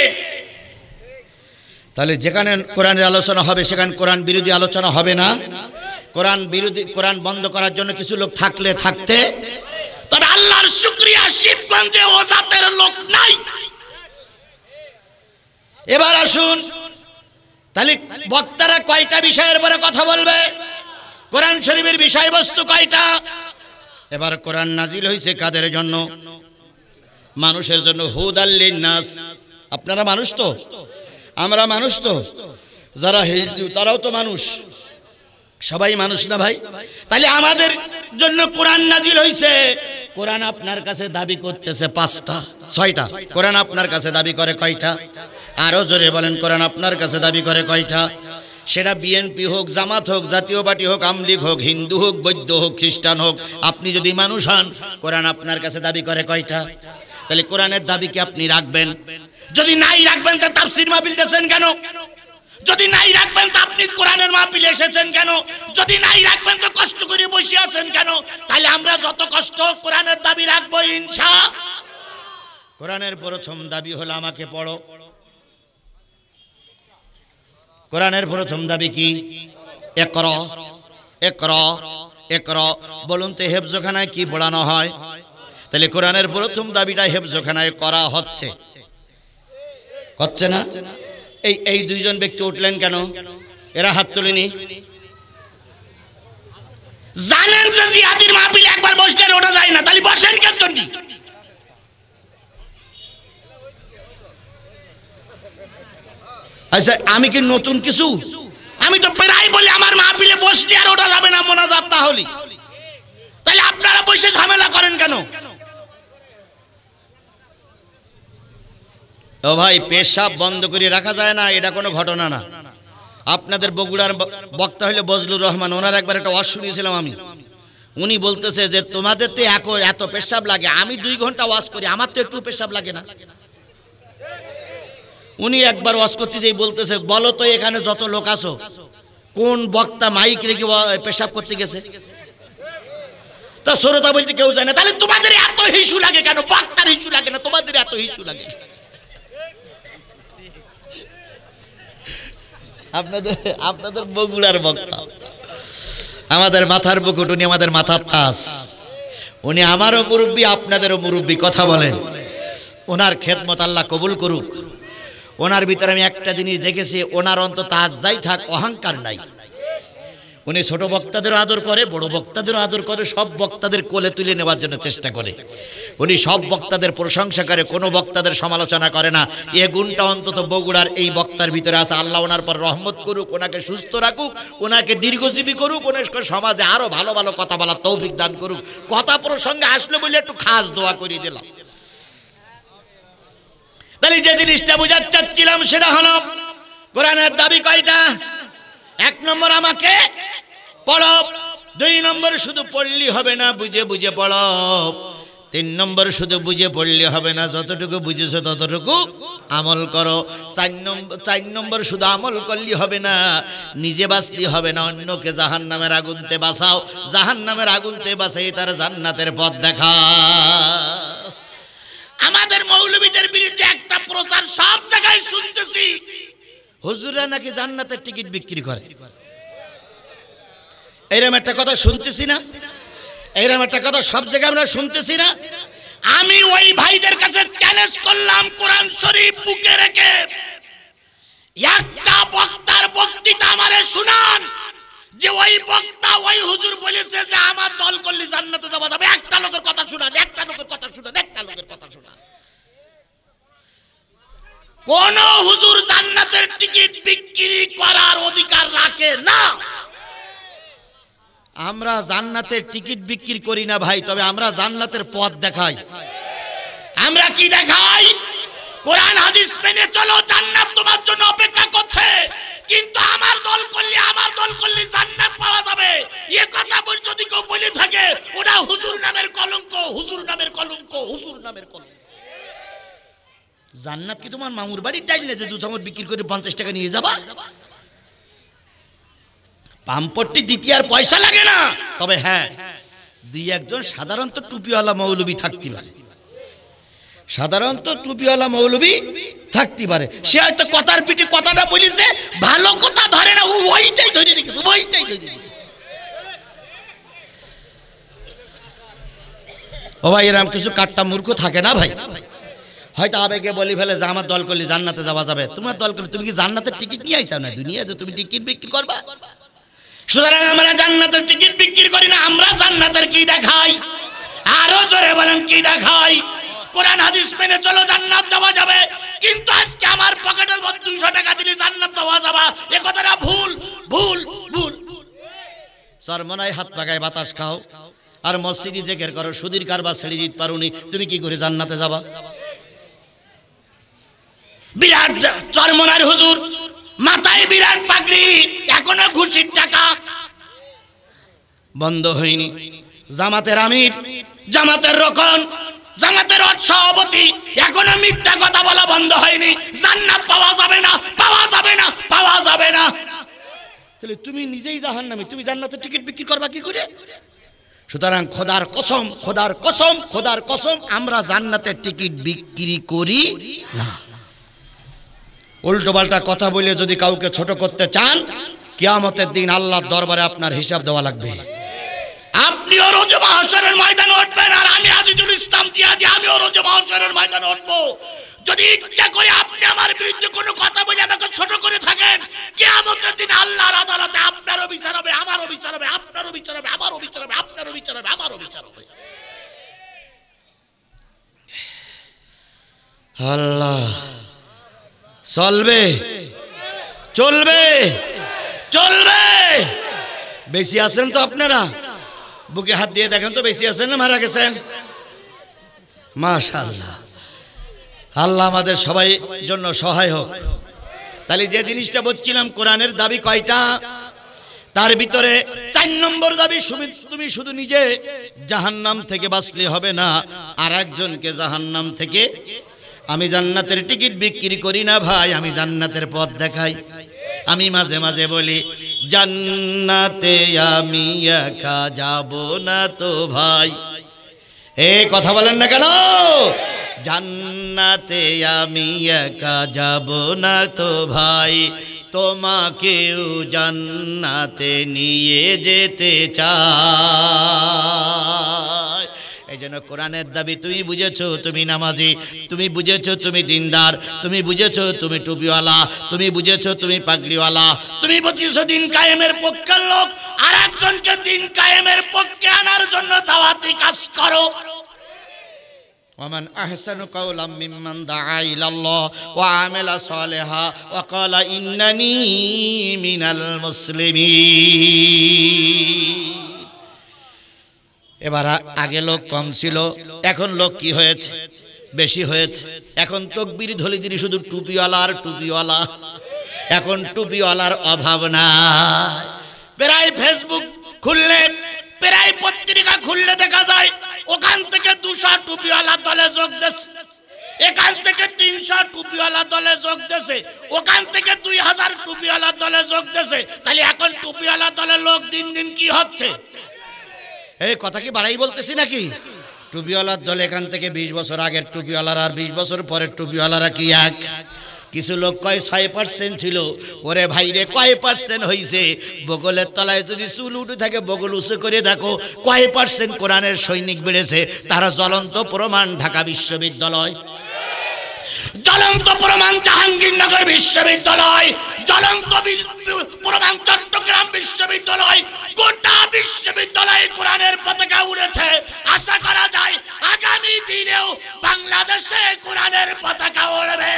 [SPEAKER 1] তাহলে যেখানে কোরআনের আলোচনা হবে সেখানে কোরআন বিরোধী আলোচনা হবে না। কোরআন বিরোধী, কোরআন বন্ধ করার জন্য কিছু লোক থাকলে থাকতে, তবে আল্লাহর শুকরিয়া শিবগঞ্জে ও জাতের লোক নাই। এবার আসুন, তাহলে বক্তারা কয়টা বিষয়ের উপরে কথা বলবে? কোরআন শরীফের বিষয়বস্তু কয়টা? এবার কোরআন নাজিল হয়েছে কাদের জন্য? মানুষের জন্য। হুদাল লিন্নাস। আপনারা মানুষ তো, আমরা মানুষ তো, যারা হিন্দু তারাও তো মানুষ, সবাই মানুষ না ভাই? তাহলে আমাদের জন্য কোরআন নাজিল হয়েছে। কোরআন আপনার কাছে দাবি করতেছে 5টা 6টা। কোরআন আপনার কাছে দাবি করে কয়টা? আরো জোরে বলেন, কোরআন আপনার কাছে দাবি করে কয়টা? সেটা বিএনপি হোক, জামাত হোক, জাতীয় পার্টি হোক, আওয়ামী লীগ হোক, হিন্দু হোক, বৌদ্ধ হোক, খ্রিস্টান হোক, আপনি যদি মানুষ হন কোরআন আপনার কাছে দাবি করে কয়টা? তাহলে কোরআনের দাবি কি আপনি রাখবেন? যদি নাই রাখবেন তা তাফসীর মাহফিল দিয়েছেন কেন? যদি নাই রাখবেন তা আপনি কোরআনের মাহফিলে এসেছেন কেন? যদি নাই রাখবেন তো কষ্ট করে বসে আছেন কেন? তাহলে আমরা যত কষ্ট কোরআনের দাবি রাখবো ইনশাআল্লাহ। কোরআনের প্রথম দাবি হলো আমাকে পড়ো। কোরআনের প্রথম দাবি কি? ইকরা, ইকরা, ইকরা। বলুন তো হেফজখানায় কি পড়ানো হয়? তাহলে কোরআনের প্রথম দাবিটা হেফজখানায় করা হচ্ছে, হচ্ছে না? এই দুইজন ব্যক্তি উঠলেন কেন? এরা হাত তোলেনি। জানেন যে জিহাদির মাহফিলে একবার বসলে ওঠা যায় না, তাহলে বসেন কেন জন্য? আচ্ছা, আমি কি নতুন কিছু? আমি তো প্রায় বলি আমার মাহফিলে বসলে আর ওঠা যাবে না মোনাজাত না হলে। তাহলে আপনারা বসে ঝামেলা করেন কেন? ও ভাই, পেশাব বন্ধ করে রাখা যায় না, এটা কোনো ঘটনা না। আপনাদের বগুড়ার বক্তা হইলে বজলুর রহমান, ওনার একবার একটা ওয়াজ শুনিয়েছিলাম আমি। উনি বলতেছে যে তোমাদের তো এত পেশাব লাগে, আমি 2 ঘন্টা ওয়াজ করি, আমার তো একটু পেশাব লাগে না। উনি একবার ওয়াজ করতে যেই বলতেছে, বলো তো এখানে যত লোক আছো কোন বক্তা মাইক রেখে পেশাব করতে গেছে? তা শ্রোতা বলতে কেউ যায় না। তাহলে তোমাদের এত হিসু লাগে কেন? বক্তার হিসু লাগে না, তোমাদের এত হিসু লাগে। আপনাদের বগুড়ার বক্তা আমাদের মাথার বুকুট, উনি আমাদের মাথার তাস, উনি আমারও মুরব্বী আপনাদেরও মুরব্বী। কথা বলেন, ওনার খেদমত আল্লাহ কবুল করুক। ওনার ভিতরে আমি একটা জিনিস দেখেছি, ওনার অন্তত আজ যাই থাক অহংকার নাই। উনি ছোট বক্তাদেরও আদর করে, বড় বক্তাদেরও আদর করে, সব বক্তাদের কোলে তুলে নেওয়ার জন্য চেষ্টা করে। উনি সব বক্তাদের প্রশংসা করে, কোনো বক্তাদের সমালোচনা করে না। এ গুণটা অন্তত বগুড়ার এই বক্তার ভিতরে আছে। আল্লাহ ওনার পর রহমত করুক, ওনাকে সুস্থ রাখুক, ওনাকে দীর্ঘজীবী করুক, ওনাকে সমাজে আরো ভালো ভালো কথা বলার তৌফিক দান করুক। কথা প্রসঙ্গে আসলে বলে একটু খাস দোয়া করে দিলাম। তাহলে যে জিনিসটা বুঝাতে চাচ্ছিলাম সেটা হলো কোরআনের দাবি কয়টা? 1 নম্বর আমাকে পড়ো, 2 নম্বর শুধু পড়লি হবে না, বুঝে বুঝে পড়ো, তিন নম্বর শুধু বুঝে পড়লে হবে না, যতটুকু বুঝেছো ততটুকু আমল করো। চার নম্বর শুধু আমল করলে হবে না, নিজে বাঁচলে হবে না, অন্যকে জাহান্নামের আগুনতে বাঁচাও, জাহান্নামের আগুনতে বাঁচাই তার জান্নাতের পথ দেখা। আমাদের মৌলবীদের বিরুদ্ধে একটা প্রচার সব জায়গায় শুনতেছি, হুজুররা নাকি জান্নাতের টিকিট বিক্রি করে। এরকম একটা কথা শুনতেছি না? এরকম একটা কথা সব জায়গায় আমরা শুনতেছি না? আমি ওই ভাইদের কাছে চ্যালেঞ্জ করলাম, কোরআন শরীফ বুকে রেখে একটা বক্তার বক্তৃতা আমারে শুনান যে ওই বক্তা ওই হুজুর বলেছে যে আমার দল করলে জান্নাতে যাওয়া যাবে। একটা লোকের কথা শুনান, একটা লোকের কথা শুনান, একটা লোকের কথা শুনান। কোন হুজুর জান্নাতের টিকিট বিক্রি করার অধিকার রাখে না। আমরা জান্নাতের টিকিট বিক্রি করি না ভাই, তবে আমরা জান্নাতের পথ দেখাই। আমরা কি দেখাই? কোরআন হাদিস মেনে চলো, জান্নাত তোমার জন্য অপেক্ষা করছে। কিন্তু আমার দল করলে জান্নাত পাওয়া যাবে, এ কথা যদি কেউ বলে থাকে ওটা হুজুর নামের কলঙ্ক, হুজুর নামের কলঙ্ক, হুজুর নামের কলঙ্ক। জান্নাত কি তোমার মামুর বাড়ির ডাইলে যে 2 চামচ বিক্রি করে 50 টাকা নিয়ে যাবা? পাম্পট্টি দিতে আর পয়সা লাগে না। তবে হ্যাঁ, 2-1 সাধারণত টুপিওয়ালা মৌলবী থাকতে পারে, সাধারণত টুপিওয়ালা মৌলবী থাকতে পারে। সে হয়তো কথার পিঠে কথাটা বলিছে, ভালো কথা ধরে না, ওইটাই ধরে রেখেছে, ওইটাই ধরে রেখেছে। ও ভাই, এরকম কিছু কাট্টা মূর্খ থাকে না ভাই? হয়তো আবেগে বলি ফেলে যে আমার দল করলে জান্নাতে যাওয়া যাবে। তোমার দল করলে তুমি কি জান্নাতের টিকিট নিয়ে আইছাও না দুনিয়ায় যে তুমি টিকিট বিক্রি করবা? সুতরাং আমরা জান্নাতের টিকিট বিক্রি করি না, আমরা জান্নাতের কি দেখাই? আরো জোরে বলেন, কি দেখাই? কোরআন হাদিস মেনে চলো, জান্নাত যাওয়া যাবে। কিন্তু আজকে আমার পকেটে 200 টাকা দিলে জান্নাত যাওয়া যাবে, এ কথাটা ভুল, ভুল, ভুল। সরমনায় হাত পাকায় বাতাস খাও আর মসজিদে জিকির করো, সুদীর কারবার ছেড়ে দিতে পারোনি, তুমি কি করে জান্নাতে যাবা? বিরাট চরমনার হুজুর, মাথায় বিরাট পাগড়ি, এখনো ঘুষির টাকা বন্ধ হয়নি। জামাতের আমির, জামাতের রকন, জামাতের সভাপতি, এখনো মিথ্যা কথা বলা বন্ধ হয়নি। জান্নাত পাওয়া যাবে না, পাওয়া যাবে না, পাওয়া যাবে না। তাহলে তুমি নিজেই জাহান্নামী, তুমি জান্নাতের টিকিট বিক্রি করবা কি করে? সুতরাং খোদার কসম, খোদার কসম, খোদার কসম, আমরা জান্নাতের টিকিট বিক্রি করি না। উল্টো পাল্টা কথা বলে যদি কাউকে ছোট করতে চান, কিয়ামতের দিন আল্লাহর দরবারে আপনার হিসাব দেওয়া লাগবে। আপনিও রোজ মাহশরের ময়দানে উঠবেন, আর আমি আজিজুল ইসলাম জিয়াদি, আমিও রোজ মাহশরের ময়দানে উঠবো। যদি ইচ্ছা করে আপনি আমার বিরুদ্ধে কোনো কথা বলে আমাকে ছোট করে থাকেন, কিয়ামতের দিন আল্লাহর আদালতে আপনারও বিচার হবে, আমারও বিচার হবে, আপনারও বিচার হবে, আমারও বিচার হবে, আপনারও বিচার হবে, আমারও বিচার হবে। আল্লাহ চলবে, চলবে, চলবে। বেশি আছেন তো আপনারা? বুকে হাত দিয়ে দেখেন তো, বেশি আছেন না মারা গেছেন? মাশাআল্লাহ, আল্লাহ আমাদের সবাই জন্য সহায় হোক। তাহলে যে জিনিসটা বলছিলাম, কোরআনের দাবি কয়টা? তার ভিতরে 4 নম্বর দাবি, তুমি শুধু নিজে জাহান্নাম থেকে বাঁচলে হবে না, আর একজনকে জাহান্নাম থেকে। আমি জান্নাতের টিকিট বিক্রি করি না ভাই, আমি জান্নাতের পথ দেখাই। আমি মাঝে মাঝে বলি, জান্নাতে আমি একা যাব না তো ভাই। কথা বলেন না কেন? জান্নাতে আমি একা যাব না তো ভাই, তোমাকেও জান্নাতে নিয়ে যেতে চাই। এই জন্য কোরআনের দাবি, তুমি বুঝেছো তুমি নামাজি, তুমি বুঝেছো তুমি দিনদার, তুমি বুঝেছো তুমি টুপিওয়ালা, তুমি বুঝেছো তুমি পাগড়িওয়ালা, তুমি বুঝেছো দিন কায়েমের পক্ষের লোক, আর একজনকে দিন কায়েমের পক্ষে আনার জন্য দাওয়াতি কাজ করো। ওয়ামান আহসানু কাওলাম মিম্মান দাআ ইলাল্লাহ ওয়া আমিলা সালিহা ওয়া ক্বালা ইন্নানী মিনাল মুসলিমিন। এবার আগে লোক কম ছিল, এখন লোক কি হয়েছে? বেশি হয়েছে। এখন তাকবীর ধরে দিলি শুধু টুপিওয়ালা আর টুপিওয়ালা, এখন টুপিওয়ালার অভাব নাই। প্রায় ফেসবুক খুললে, প্রায় পত্রিকা খুললে দেখা যায় ওখান থেকে 200 যোগ দিয়েছে, ওখান থেকে 2000 টুপিওয়ালার দলে যোগ দিয়েছে। তাহলে এখন টুপিওয়ালার দলের লোক দিন দিন কি হচ্ছে? এই কথা কি বাড়াই বলতেছি নাকি? টুপিওয়ালার দল এখান থেকে 20 বছর আগের টুপিওয়ালার আর 20 বছর পরের টুপিওয়ালারা কি এক? কিছু লোক কয় 6% ছিল, ওরে ভাইরে কয় পার্সেন্ট হইছে? বগলের তলায় যদি চুল উঠে থাকে বগল উঁচু করে দেখো, কয় পার্সেন্ট কোরআনের সৈনিক বেড়েছে? তারা জ্বলন্ত প্রমাণ ঢাকা বিশ্ববিদ্যালয়, জ্বলন্ত প্রমাণ জাহাঙ্গীরনগর বিশ্ববিদ্যালয়, জ্বলন্ত প্রমাণ চট্টগ্রাম বিশ্ববিদ্যালয়। গোটা বিশ্ববিদ্যালয়ে কোরআনের পতাকা উড়েছে। আশা করা যায় আগামী দিনেও বাংলাদেশে কোরআনের পতাকা উড়বে।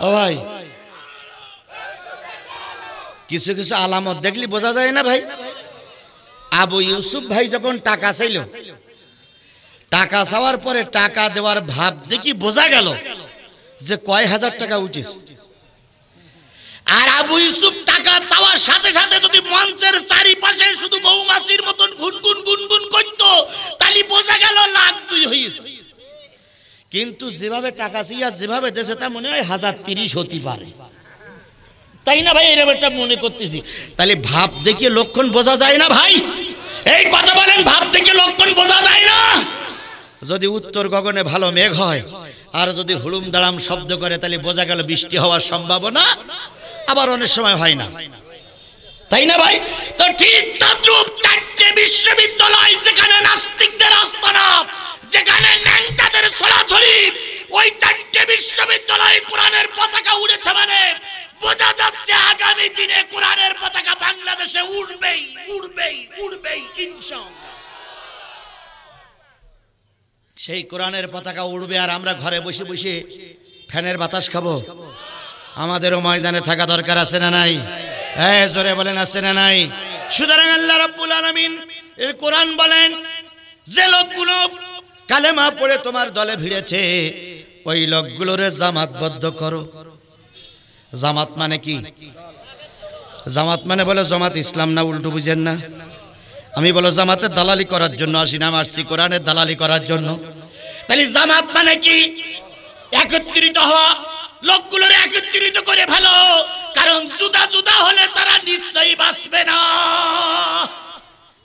[SPEAKER 1] ও ভাই, কিছু কিছু আলামত দেখলি বোঝা যায় না ভাই? আবু ইউসুফ ভাই যখন টাকা চাইল, টাকা চাওয়ার পরে টাকা দেওয়ার ভাব দেখি বোঝা গেল যে কয় হাজার টাকা উচিত। আর আবু ইউসুফ টাকা চাওয়ার সাথে সাথে যদি মঞ্চের চারিপাশে শুধু মৌমাছির মতন গুনগুন গুনগুন করত, তাহলে বোঝা গেল লাখ 2 হয়েছে। কিন্তু যেভাবে টাকা চাইয়া যেভাবে দেশে, তা মনে হয় 1030 হতে পারে, তাই না ভাই? এরকম একটা মনে করতেছি। তাহলে ভাব দেখে লক্ষণ বোঝা যায় না ভাই? এই কথা বলেন, ভাব দেখে লক্ষণ বোঝা যায় না? যদি উত্তর গগনে ভালো মেঘ হয় আর যদি হুড়ুম দাঁড়াম শব্দ করে, তাহলে বোঝা গেল বৃষ্টি হওয়ার সম্ভাবনা। আবার অনেক সময় হয় না, তাই না ভাই? তো ঠিক তদ্রূপ 4টে বিশ্ববিদ্যালয়, যেখানে নাস্তিকদের আস্তানা, যেখানে ন্যাংটাদের ছড়াছড়ি, ওই 4টে বিশ্ববিদ্যালয়ে কোরআনের পতাকা উড়েছে। মানে বোঝা যাচ্ছে আগামী দিনে কোরআনের পতাকা বাংলাদেশে উড়বেই উড়বেই উড়বেই ইনশাআল্লাহ। সেই কোরআনের পতাকা উড়বে আর আমরা ঘরে বসে বসে ফ্যানের বাতাস খাবো। আমাদেরও ময়দানে থাকা দরকার আছে না নাই? হ্যাঁ, জোরে বলেন আছে না নাই? সুতরাং আল্লাহ রাব্বুল আলামিন এর কোরআন বলেন, যে লোকগুলো কালেমা পড়ে তোমার দলে ভিড়েছে, ওই লোকগুলোরে জামাতবদ্ধ করো। জামাত মানে কি? জামাত মানে বলে জামাত ইসলাম না, উল্টো বুঝেন না। আমি বলো জামাতের দালালি করার জন্য আসি না, আসছি কোরআনের দালালি করার জন্য। তাহলে জামাত মানে কি? একত্রিত হওয়া, লোকগুলোর একত্রিত করে ভালো, কারণ জুদা জুদা হলে তারা নিশ্চয়ই বাঁচবে না।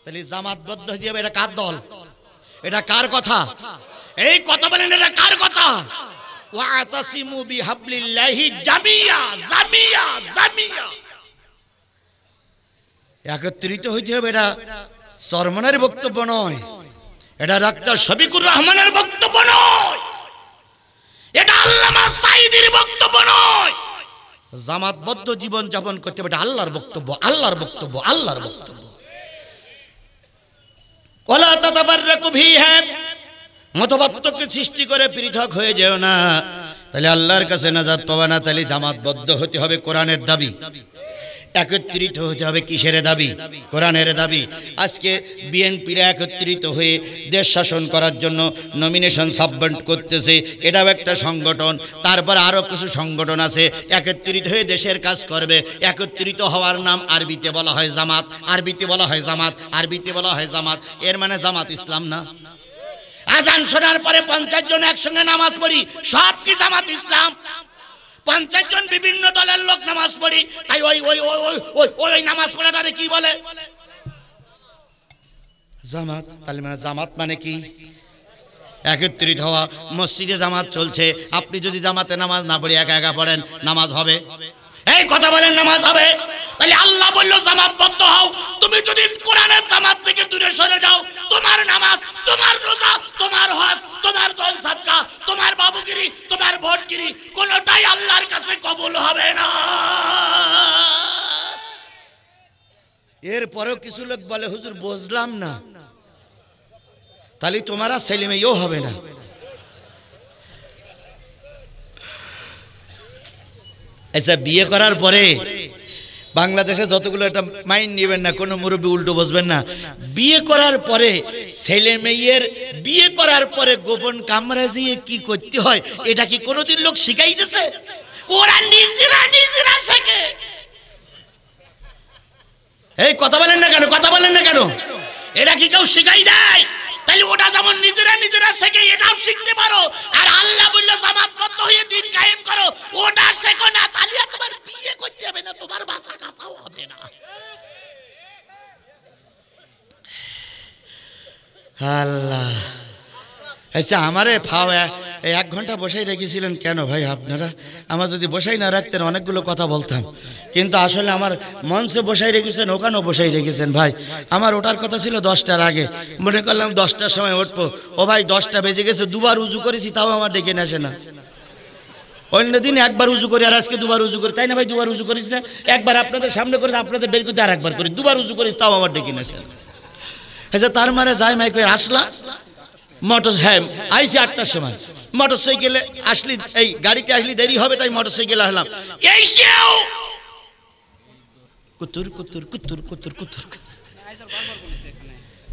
[SPEAKER 1] তাহলে জামাতবদ্ধ হয়ে যাবে। এটা কার দল? এটা কার কথা? এই কথা বলেন, এটা কার কথা? ওয়াতাসিমু বিহাবলিল্লাহি জামিয়া জামিয়া জামিয়া। একত্রিত হইতে হবে। এটা সরমনের বক্তব্য নয়, এটা ডাক্তার শফিকুর রহমানের বক্তব্য নয়, এটা আল্লামা সাঈদীর বক্তব্য নয়। জামাতবদ্ধ জীবন যাপন করতে হবে, এটা আল্লাহর বক্তব্য, আল্লাহর বক্তব্য, আল্লাহর বক্তব্য। ওয়ালা তাতাফাররাকু ফীহি, মতপার্থক্য সৃষ্টি করে পৃথক হয়ে যেও না, তাহলে আল্লাহর কাছে নাজাত পাবে না। তাহলে জামাতবদ্ধ হতে হবে, কোরআনের দাবি। একত্রিত হতে হবে, কিসের দাবি? কোরআনের দাবি। আজকে বিএনপিরা একত্রিত হয়ে দেশ শাসন করার জন্য নমিনেশন সাবমিট করতেছে, এটাও একটা সংগঠন। তারপর আরও কিছু সংগঠন আছে একত্রিত হয়ে দেশের কাজ করবে। একত্রিত হওয়ার নাম আরবিতে বলা হয় জামাত, আরবিতে বলা হয় জামাত, আরবিতে বলা হয় জামাত। এর মানে জামাত ইসলাম না। আজান শোনার পরে 50 জন একসঙ্গে নামাজ পড়ি, সব কি জামাত ইসলাম? 50 জন বিভিন্ন দলের লোক নামাজ পড়ি, তাই ওই ওই ওই ওই ওই নামাজ পড়াটারে কি বলে? জামাত। তাহলে মানে জামাত মানে কি? একত্রিত হওয়া। মসজিদে জামাত চলছে, আপনি যদি জামাতে নামাজ না পড়ি একা একা পড়েন, নামাজ হবে? এই কথা বলেন, নামাজ হবে? তাহলে আল্লাহ বললো জামাতবদ্ধ হও। তুমি যদি কোরআনের জামাত থেকে দূরে সরে যাও, তোমার নামাজ, তোমার রোজা, তোমার হজ, তোমার দান সাদকা, তোমার বাবুগিরি, তোমার ভোটগিরি কোনোটাই আল্লাহর কাছে কবুল হবে না। এরপরেও কিছু লোক বলে হুজুর বুঝলাম না, তাহলে তোমারা ছেলে মেয়েও হবে না। আচ্ছা, বিয়ে করার পরে বাংলাদেশে যতগুলো, একটা মাইন্ড নেবেন না, কোনো মুরব্বী উল্টো বসবেন না। বিয়ে করার পরে ছেলে মেয়ের বিয়ে করার পরে গোপন কামরা দিয়ে কি করতে হয়, এটা কি কোনোদিন লোক শিখাইতেছে? ওরা নিজেরা নিজেরা শেখে। এই কথা বলেন না কেন? কথা বলেন না কেন? এটা কি কেউ শিখাই দেয়? তাহলে ওটা যেমন নিজেরা নিজেরা শিখে এটাও শিখতে পারো। আর আল্লাহ বললো জামাতবদ্ধ হয়ে দিন কায়েম করো, ওটা শেখো না, তাহলে তোমার বিয়ে করতে হবে না, তোমার বাসা কাছাও হবে না। আল্লাহ আচ্ছা, আমারে ফাও 1 ঘন্টা বসাই রেখেছিলেন কেন ভাই আপনারা? আমার যদি বসাই না রাখতেন অনেকগুলো কথা বলতাম, কিন্তু আসলে আমার মঞ্চে বসাই রেখেছেন, ওখানেও বসাই রেখেছেন ভাই। আমার ওঠার কথা ছিল 10টার আগে, মনে করলাম 10টার সময় উঠবো। ও ভাই 10টা বেজে গেছে, 2বার উজু করেছি তাও আমার ডেকে আসে না। অন্যদিন 1বার উজু করি আর আজকে 2বার উজু করি, তাই না ভাই? 2বার উজু করিস না, 1বার আপনাদের সামনে করে আপনাদের বের করতে আর 1বার করি, 2বার উজু করিস তাও আমার ডেকে আসে না। আচ্ছা তার মানে যাই মাইক আসলা মোটর, হ্যাঁ আইসি 8টার সময়, মোটর সাইকেলে আসলি, এই গাড়িতে আসলি দেরি হবে তাই মোটর সাইকেলে আসলাম। এই সেও কুতুর কুতুর কুতুর কুতুর কুতুর।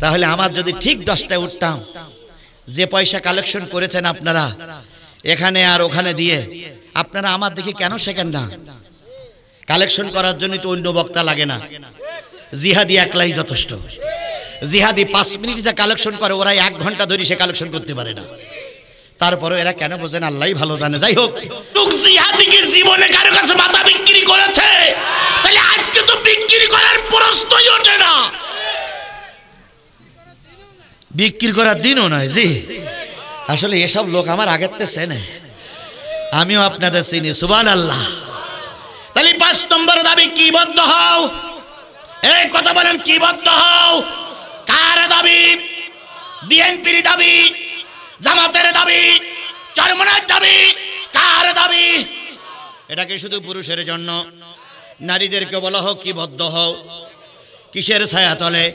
[SPEAKER 1] তাহলে আমার যদি ঠিক 10টায় উঠতাম, যে পয়সা কালেকশন করেছেন আপনারা এখানে আর ওখানে দিয়ে, আপনারা আমার দেখে কেন শেখেন না? কালেকশন করার জন্য তো অন্য বক্তা লাগে না, জিহাদি একলাই যথেষ্ট। জিহাদি 5 মিনিট যা কালেকশন করে, ওরা 1 ঘন্টা ধরে সে কালেকশন করতে পারে না। তারপরে এরা কেন বোঝেন আল্লাহই ভালো জানে। যাই হোক, জিহাদি কি জীবনে কারো কাছে মাথা বিক্রি করেছে? তাহলে আজকে তো বিক্রি করার প্রশ্নই ওঠে না, বিক্রি করার দিনও নয়। জি আসলে এসব লোক আমার আগের থেকে চেনে, আমিও আপনাদের চিনি, সুবহানাল্লাহ। তাহলে 5 নম্বর দাবি কি বদ্ধ হও, এই কথা বলেন কি বদ্ধ হও? কার দাবি? বিএনপির দাবি, জামাতের দাবি, চরমনার দাবি, কার দাবি? এটা কি শুধু পুরুষের জন্য? নারীদেরকে বলা হোক কি বদ্ধ হও। কিসের ছায়াতলে?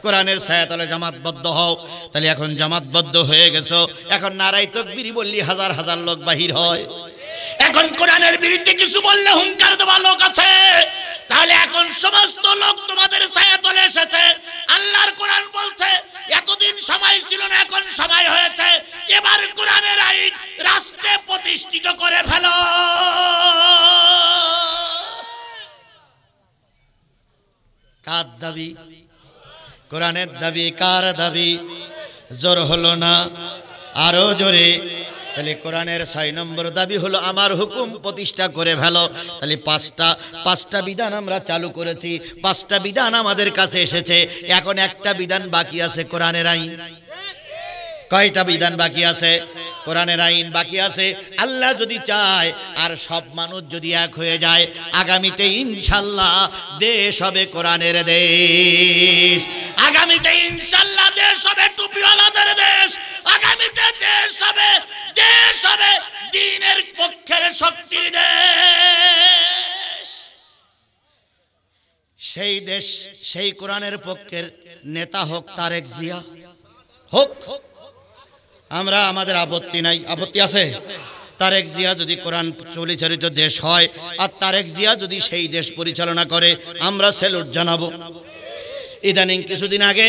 [SPEAKER 1] কোরআনের ছায়াতলে জামাতবদ্ধ হও। তাহলে এখন জামাতবদ্ধ হয়ে গেছো, এখন নারাই তাকবীর বললি হাজার হাজার লোক বাহির হয়। এখন কোরআনের বিরুদ্ধে কিছু বললে হুঙ্কার দেওয়া লোক আছে। তাহলে এখন সমস্ত লোক তোমাদের ছায়াতলে এসেছে। আল্লাহর কোরআন বলছে এতদিন সময় ছিল না, এখন সময় হয়েছে, এবার কোরআনের আইন রাষ্ট্রে প্রতিষ্ঠিত করে ফেলো। কার দাবি? কোরআনের দাবি। কার দাবি? জোর হলো না, আরো জোরে। তাহলে কোরআনের 6 নম্বর দাবি হলো আমার হুকুম প্রতিষ্ঠা করে ফেলো। তাহলে 5টা বিধান আমরা চালু করেছি, 5টা বিধান আমাদের কাছে এসেছে। এখন একটা বিধান বাকি আছে, কোরআনের আইন। কয়টা বিধান বাকি আছে? কোরআনের আইন বাকি আছে। আল্লাহ যদি চায় আর সব মানুষ যদি এক হয়ে যায়, আগামীতে ইনশাআল্লাহ দেশ হবে কোরআনের দেশ। আগামীতে ইনশাআল্লাহ দেশ হবে টুপিওয়ালাদের দেশ। আগামীতে দেশ হবে দ্বীনের পক্ষের শক্তির দেশ। সেই দেশ, সেই কোরআনের পক্ষের নেতা হোক তারেক জিয়া হোক, আমরা আমাদের আপত্তি নাই। আপত্তি আছে? তারেক জিয়া যদি কোরআন পরিচালিত দেশ হয় আর তারেক জিয়া যদি সেই দেশ পরিচালনা করে, আমরা স্যালুট জানাবো। ইদানিং কিছুদিন আগে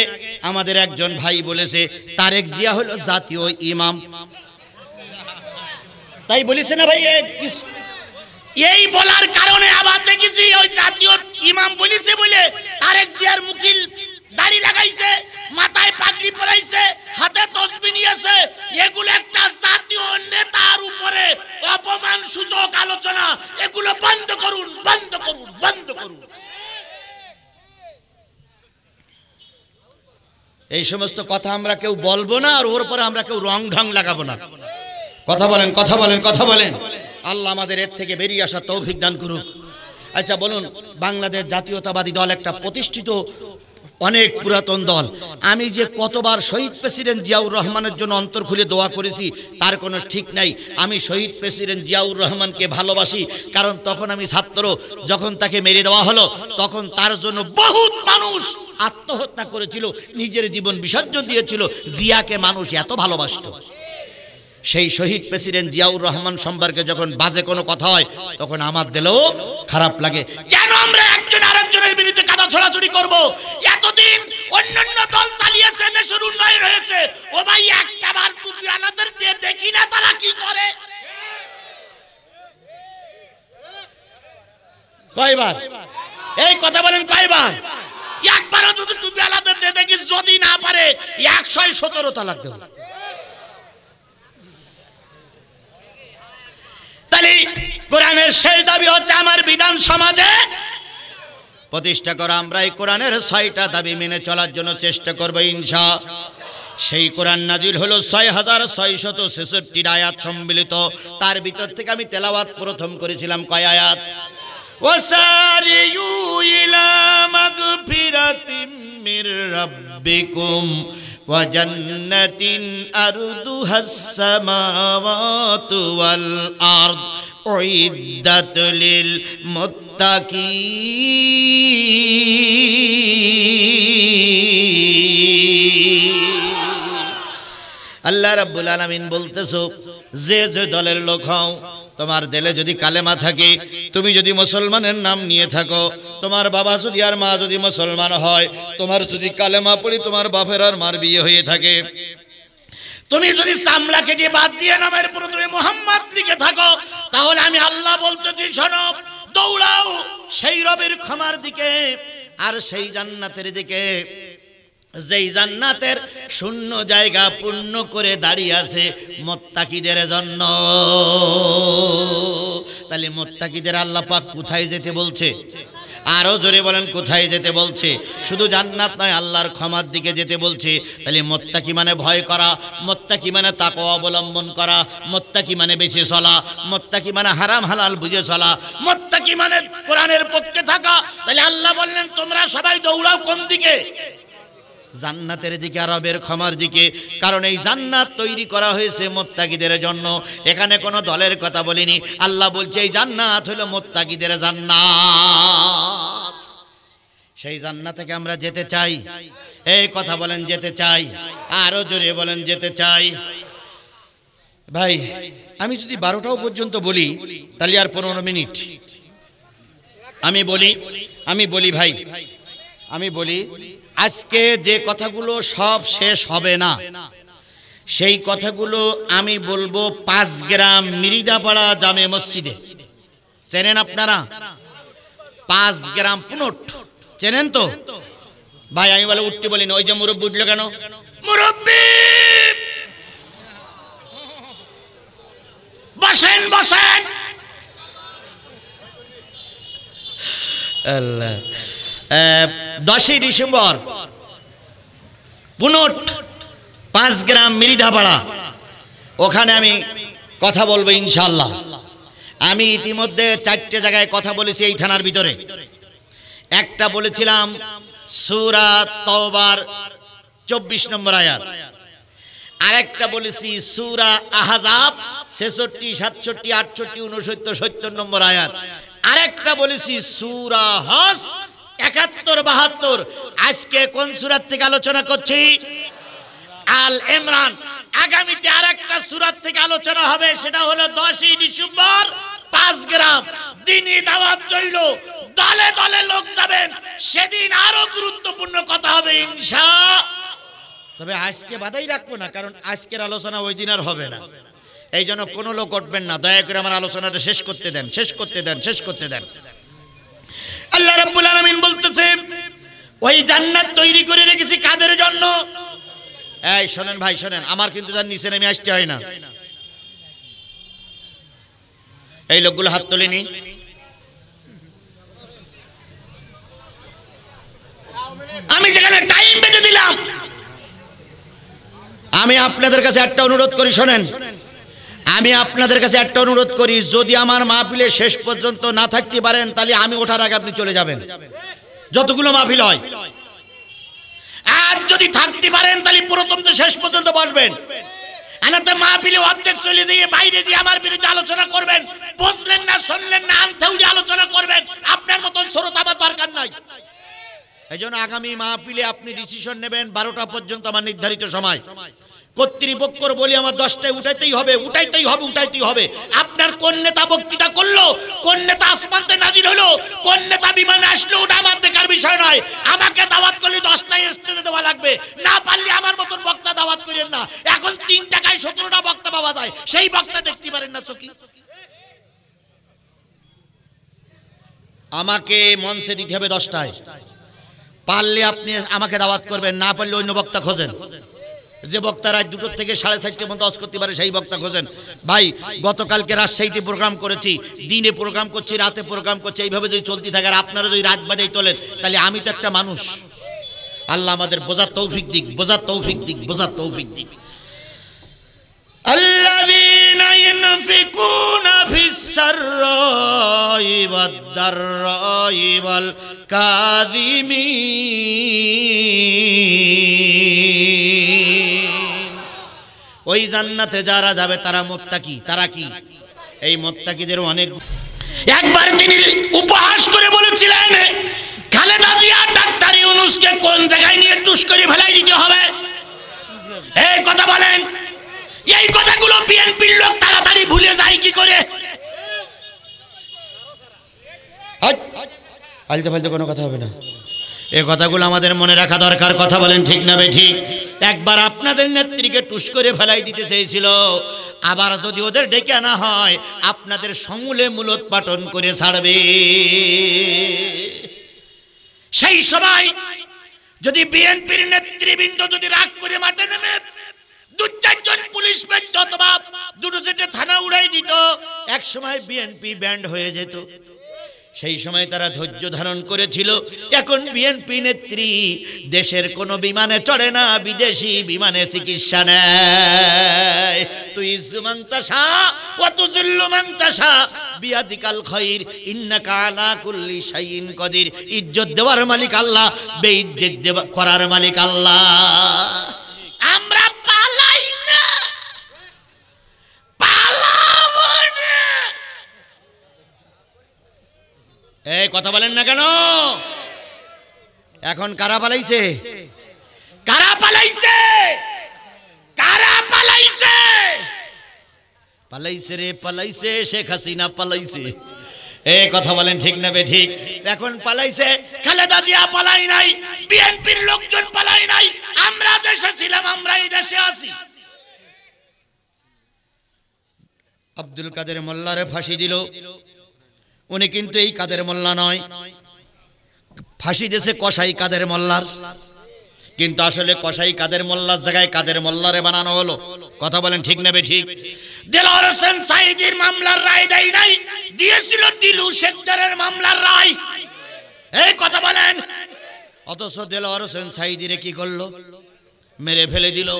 [SPEAKER 1] আমাদের একজন ভাই বলেছে তারেক জিয়া হলো জাতীয় ইমাম। তাই বলেছে না ভাই? এই বলার কারণে আবার দেখেছি ওই জাতীয় ইমাম বলেছে বলে তারেক জিয়ার মুকিল দাড়ি লাগাইছে, মাথায় পাগড়ি পরাইছে, হাতে তসবিহ নিয়েছে। এগুলো একটা জাতীয় নেতার উপরে অপমান সূচক আলোচনা। এগুলো বন্ধ করুন, বন্ধ করুন, বন্ধ করুন। এই সমস্ত কথা আমরা কেউ বলবো না, আর ওর পরে আমরা কেউ রং ঢং লাগাবো না। কথা বলেন, কথা বলেন, কথা বলেন। আল্লাহ আমাদের এর থেকে বেরিয়ে আসার তৌফিক দান করুক। আচ্ছা বলুন, বাংলাদেশ জাতীয়তাবাদী দল একটা প্রতিষ্ঠিত অনেক পুরাতন দল। আমি যে কতবার শহীদ প্রেসিডেন্ট জিয়াউর রহমানের জন্য অন্তর খুলে দোয়া করেছি তার কোনো ঠিক নাই। আমি শহীদ প্রেসিডেন্ট জিয়াউর রহমানকে ভালোবাসি, কারণ তখন আমি ছাত্র, যখন তাকে মেরে দেওয়া হলো তখন তার জন্য বহুত মানুষ আত্মহত্যা করেছিল, নিজের জীবন বিসর্জন দিয়েছিল। জিয়াকে মানুষ এত ভালোবাসত। সেই শহীদ প্রেসিডেন্ট জিয়াউর রহমান সম্পর্কে যখন বাজে কোনো কথা হয় তখন আমার দিলেও খারাপ লাগে। কেন আমরা একজন আরেকজনের বিরুদ্ধে কাদা ছড়াছড়ি করব? এতদিন অন্যান্য দল চালিয়েছে, দেশের উন্নয়ন হয়েছে। ও ভাই একটাবার টুপিওয়ালাদের দিয়ে দেখি না তারা কি করে। কয়বার এই কথা বলেন? কয়বার? একবারও যদি টুপি আলাদা দিয়ে দেখি, যদি না পারে 117 তালাক দেব। তাহলে কোরআনের শেষ দাবি হচ্ছে আমার বিধান সমাজে প্রতিষ্ঠা করা। আমরা এই কোরআনের 6টা দাবি মেনে চলার জন্য চেষ্টা করব ইনশাআল্লাহ। সেই কোরআন নাজিল হলো 6666 আয়াত সম্মিলিত। তার ভিতর থেকে আমি তেলাওয়াত প্রথম করেছিলাম কয় আয়াত? ওয়াসারিউ ইলা মাগফিরাতিম মির রাব্বিকুম ওয়া জান্নাতিন আরদুহাস সামাওয়াতু ওয়াল আরদ উইদ্দাত লিল মুত্তাকিন। আল্লাহ রাব্বুল আলামিন বলতেছো, যে যে দলের লোক হও, তোমার দিলে যদি কালেমা থাকে, তুমি যদি মুসলমানের নাম নিয়ে থাকো, তোমার বাবা যদি আর মা যদি মুসলমান হয়, তোমার যদি কালেমা পড়ি তোমার বাপের আর মার বিয়ে হয়ে থাকে, তুমি যদি চামড়া কেটে বাদ দিয়ে নামের পরে তুমি মুহাম্মদ লিখে থাকো, তাহলে আমি আল্লাহ বলতেছি শোনো, দৌড়াও সেই রবের ক্ষমার দিকে আর সেই জান্নাতের দিকে, যেই জান্নাতের শূন্য জায়গা পূর্ণ করে দাঁড়িয়ে আছে মুত্তাকিদের জন্য। তাহলে মুত্তাকিদের আল্লাহ পাক কোথায় যেতে বলছে? আরো জোরে বলেন, কোথায় যেতে বলছে? শুধু জান্নাত নয়, আল্লাহর ক্ষমার দিকে যেতে বলছে। তাহলে মুত্তাকি মানে ভয় করা, মুত্তাকি মানে তাকওয়া অবলম্বন করা, মুত্তাকি মানে বেঁচে চলা, মুত্তাকি মানে হারাম হালাল বুঝে চলা, মুত্তাকি মানে কোরআনের পক্ষে থাকা। তাহলে আল্লাহ বললেন তোমরা সবাই দৌড়াও কোন দিকে? জান্নাতের দিকে, রবের ক্ষমার দিকে। কারণ এই জান্নাত তৈরি করা হয়েছে মুত্তাকিদের জন্য। এখানে কোনো দলের কথা বলিনি, আল্লাহ বলছে এই জান্নাত হলো মুত্তাকিদের জান্নাত। সেই জান্নাতে আমরা যেতে চাই। এই কথা বলেন, যেতে চাই। আরো জোরে বলেন, যেতে চাই। ভাই আমি যদি 12টাও পর্যন্ত বলি তাহলে আর 15 মিনিট আমি বলি ভাই, আমি বলি আজকে যে কথাগুলো সব শেষ হবে না, সেই কথাগুলো আমি বলবো 5 গ্রাম মিরিদাপাড়া জামে মসজিদে। চেনেন আপনারা 5 গ্রাম পুনট? চেনেন তো ভাই? আমি বলে উঠতে বলি না, ওই যে মুরব্বি উঠলো কেন? মুরব্বি বসেন বসেন। আল্লাহ 10ই ডিসেম্বর পুনট 5 গ্রাম মিরিদাপাড়া, ওখানে আমি কথা বলবো ইনশাআল্লাহ। আমি ইতিমধ্যে 4টে জায়গায় কথা বলেছি এই থানার ভিতরে। একটা বলেছিলাম সূরা তাওবার 24 নম্বর আয়াত, আরেকটা বলেছি সূরা আহজাব 66, 67, 68, 69, 70 নম্বর আয়াত, আরেকটা বলেছি সূরা হজ 71, 72। আজকে কোন সূরা থেকে আলোচনা করছি? আল ইমরান। আগামীতে আরেকটা সূরা থেকে আলোচনা হবে, সেটা হলো 10ই ডিসেম্বর 5 গ্রাম দ্বীনি দাওয়াত রইল, দলে দলে লোক যাবেন, সেদিন আরো গুরুত্বপূর্ণ কথা হবে ইনশাআল্লাহ। তবে আজকে বাধাই রাখবো না, কারণ আজকের আলোচনা ওই দিন আর হবে না। এই জন্য কোনো লোক উঠবেন না, দয়া করে আমার আলোচনাটা শেষ করতে দেন, শেষ করতে দেন, শেষ করতে দেন। আল্লাহ রাব্বুল আলামিন বলতেছে ওই জান্নাত তৈরি করে রেখেছি কাদের জন্য? এই শোনেন ভাই, শোনেন, আমার কিন্তু যার নিচে নেমে আসতে হয় না। এই লোকগুলো হাত তোলেনি। আমি যেখানে টাইম বেঁধে দিলাম, আমি আপনাদের কাছে একটা অনুরোধ করি, শোনেন, আমি আপনাদের কাছে একটা অনুরোধ করি, যদি আমার মাহফিলে শেষ পর্যন্ত না থাকতে পারেন তাহলে আমি ওঠার আগে আপনি চলে যাবেন, যতগুলো মাহফিল হয়। আর যদি থাকতে পারেন তাহলে প্রথম তো শেষ পর্যন্ত বসবেন। আনাতে মাহফিলে অর্ধেক চলে দিয়ে বাইরে দিয়ে আমার বিরুদ্ধে আলোচনা করবেন, বুঝলেন না, শুনলেন না, আনতেউড়ি আলোচনা করবেন, আপনার মতন শ্রোতা আমার দরকার নাই। এই জন্য আগামী মাহফিলে আপনি ডিসিশন নেবেন 12টা পর্যন্ত আমার নির্ধারিত সময়। কর্তৃপক্ষর বলি আমার 10টায় উঠাইতেই হবে, উঠাইতেই হবে, উঠাইতেই হবে। আপনার কোন নেতা বক্তৃতা করলো, কোন নেতা আসমানতে নাজিল হলো, কোন নেতা বিমানে আসলো, ওটা আমার দেখার বিষয় নয়। আমাকে দাওয়াত করলে 10টায় স্টেজে দেওয়া লাগবে, না পারলে আমার মতন বক্তা দাওয়াত করেন না। এখন 3 টাকায় 17টা বক্তা পাওয়া যায়, সেই বক্তা দেখতে পারেন না চোখে। আমাকে মঞ্চে দিতে হবে 10টায়, পারলে আপনি আমাকে দাওয়াত করবেন, না পারলে অন্য বক্তা খোঁজেন। যে বক্তা রাত 2টোর থেকে 4:30টার মধ্যে ওয়াজ করতে পারে সেই বক্তা খোঁজেন। ভাই গতকালকে রাজশাহীতে প্রোগ্রাম করেছি, দিনে প্রোগ্রাম করছি, রাতে প্রোগ্রাম করছি, এইভাবে যদি চলতে থাকে আর আপনারা যদি রাত বাজেই তোলেন তাহলে আমি তো একটা মানুষ। আল্লাহ আমাদের বোঝার তৌফিক দিক, বোঝার তৌফিক দিক, বোঝার তৌফিক দিক। আল্লাযীনা ইউনফিকুনা ফিস-সাররাই ওয়াদ-দাররাই ওয়াল কাযিমিন। ওই জান্নাতে যারা যাবে তারা মুত্তাকি। তারা কি? এই মুত্তাকিদের অনেক। একবার তিনি উপহাস করে বলেছিলেন, খালেদা জিয়া ডাক্তার ইউনূসকে কোন জায়গায় নিয়ে টুস করে ফেলাই দিতে হবে। এই কথা বলেন, এই কথাগুলো বিএনপির লোক তাড়াতাড়ি ভুলে যায় কি করে? আলতে ফালতে কোনো কথা হবে না, এই কথাগুলো আমাদের মনে রাখা দরকার। কথা বলেন ঠিক না বেঠিক? একবার আপনাদের নেত্রীকে টুস করে ফেলাই দিতে চেয়েছিল, আবার যদি ওদের ডেকে আনা হয় আপনাদের সমূলে মূলোৎপাটন করে ছাড়বে। সেই সময় যদি বিএনপির নেতৃবৃন্দ যদি রাগ করে মাঠে নেমে 2-4 জন পুলিশ পেত অথবা 2টো সেটে থানা উড়াই দিত, এক সময় বিএনপি ব্যান্ড হয়ে যেত। সেই সময় তারা ধৈর্য ধারণ করেছিল। এখন বিএনপি নেত্রী দেশের কোনো বিমানে চড়ে না, বিদেশি বিমানে চিকিৎসা নেয়। তুই ইজ্জুমান তাশা ওয়া তুযিল্লু মান তাশা বিয়াদিকাল খায়র ইন্নাকা আলা কুল্লি শাইইন কাদির। ইজ্জত দেওয়ার মালিক আল্লাহ, বেইজ্জত করার মালিক আল্লাহ। আমরা পালাই না, পালাবো না। এই কথা বলেন না কেন? এখন কারা পালাইছে? কারা পালাইছে? কারা পালাইছে? পালাইছে রে পালাইছে, শেখ হাসিনা পালাইছে। এই কথা বলেন ঠিক না বে ঠিক? এখন পালাইছে, খালেদা জিয়া পালাই নাই, বিএনপির লোকজন পালাই নাই। আমরা দেশে ছিলাম, আমরা এই দেশে আছি। আব্দুল কাদের মোল্লারে ফাঁসি দিল, উনি কিন্তু এই কাদের মোল্লা নয়, ফাঁসি দিয়েছে কসাই কাদের মোল্লার। কিন্তু আসলে কসাই কাদের মোল্লার জায়গায় কাদের মোল্লারে বানানো হলো। কথা বলেন ঠিক না বে ঠিক? দেলোয়ার হোসেন সাঈদীর মামলার রায় দেয় নাই, দিয়েছিল দিলু শেখদারের মামলার রায়। এই কথা বলেন। অথচ দেলোয়ার হোসেন সাঈদীরে কি করলো? মেরে ফেলে দিল।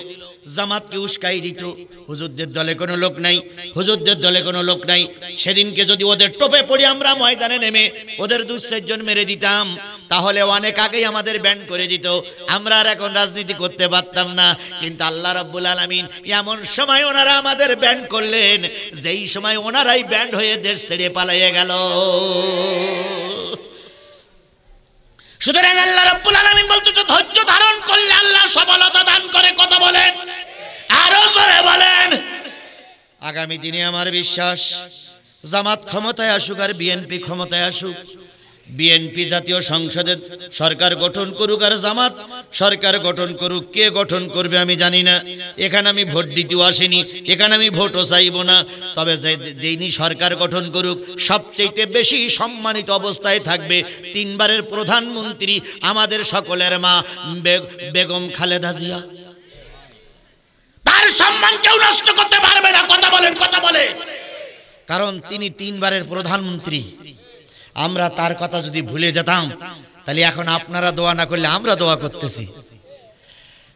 [SPEAKER 1] জামাতকে উস্কাই দিত, হুজুরদের দলে কোনো লোক নাই, হুজুরদের দলে কোনো লোক নাই। সেদিনকে যদি ওদের টোপে পড়ে আমরা ময়দানে নেমে ওদের 2-4 জন মেরে দিতাম, তাহলে অনেক আগেই আমাদের ব্যান্ড করে দিত, আমরা আর এখন রাজনীতি করতে পারতাম না। কিন্তু আল্লাহ রাব্বুল আলামিন এমন সময় ওনারা আমাদের ব্যান্ড করলেন, যেই সময় ওনারাই ব্যান্ড হয়ে দেশ ছেড়ে পালিয়ে গেল। সুতরাং আল্লাহ রাব্বুল আলামিন বলতেছে, ধৈর্য ধারণ করলে আল্লাহ সফলতা দান করে। কথা বলেন, আরো জোরে বলেন। আগামী দিনে আমার বিশ্বাস, জামাত ক্ষমতায় আসুক আর বিএনপি ক্ষমতায় আসুক, বিএনপি জাতীয় সংসদে সরকার গঠন করুক আর জামাত সরকার গঠন করুক, কে গঠন করবে আমি জানি না। এখানে আমি ভোট দিতেও আসিনি, এখানে আমি ভোটও চাইব না। তবে যিনি সরকার গঠন করুক, সবচেয়ে বেশি সম্মানিত অবস্থায় থাকবে 3 বারের প্রধানমন্ত্রী আমাদের সকলের মা বেগম খালেদা জিয়া। তার সম্মান কেউ নষ্ট করতে পারবে না। কথা বলেন, কথা বলে। কারণ তিনি 3 বারের প্রধানমন্ত্রী। আমরা তার কথা যদি ভুলে যেতাম, তাহলে এখন আপনারা দোয়া না করলে আমরা দোয়া করতেছি,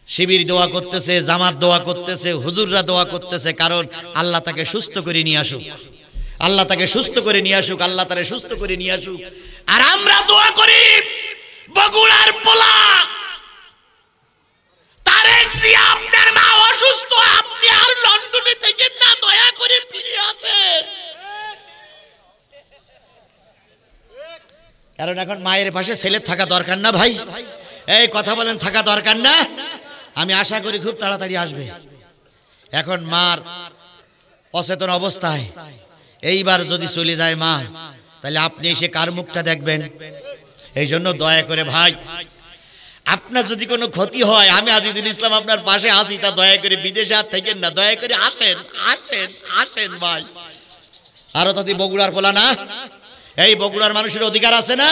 [SPEAKER 1] শিবির দোয়া করতেছে, জামাত দোয়া করতেছে, হুজুররা দোয়া করতেছে। কারণ আল্লাহ তাকে সুস্থ করে নিয়ে আসুক, আল্লাহ তাকে সুস্থ করে নিয়ে আসুক, আল্লাহ তারে সুস্থ করে নিয়ে আসুক। আর আমরা দোয়া করি বগুড়ার পোলা তারেক জিয়া, আপনার মা অসুস্থ, আপনি আর লন্ডনে থেকে না, দয়া করে ফিরে আসেন। কারণ এখন মায়ের পাশে ছেলের থাকা দরকার না ভাই? এই কথা বলেন, থাকা দরকার না? আমি আশা করি খুব তাড়াতাড়ি আসবে। এখন মার অচেতন অবস্থায় এইবার যদি চলে যায় মা, তাহলে আপনি এসে কার মুখটা দেখবেন? এই জন্য দয়া করে ভাই, আপনার যদি কোনো ক্ষতি হয়, আমি আজিজুল ইসলাম আপনার পাশে আছি, তা দয়া করে বিদেশে আর থাকেন না, দয়া করে আসেন, আসেন, আসেন ভাই। আরো তাদের বগুড়ার পোলা না, এই বগুড়ার মানুষের অধিকার আছে না?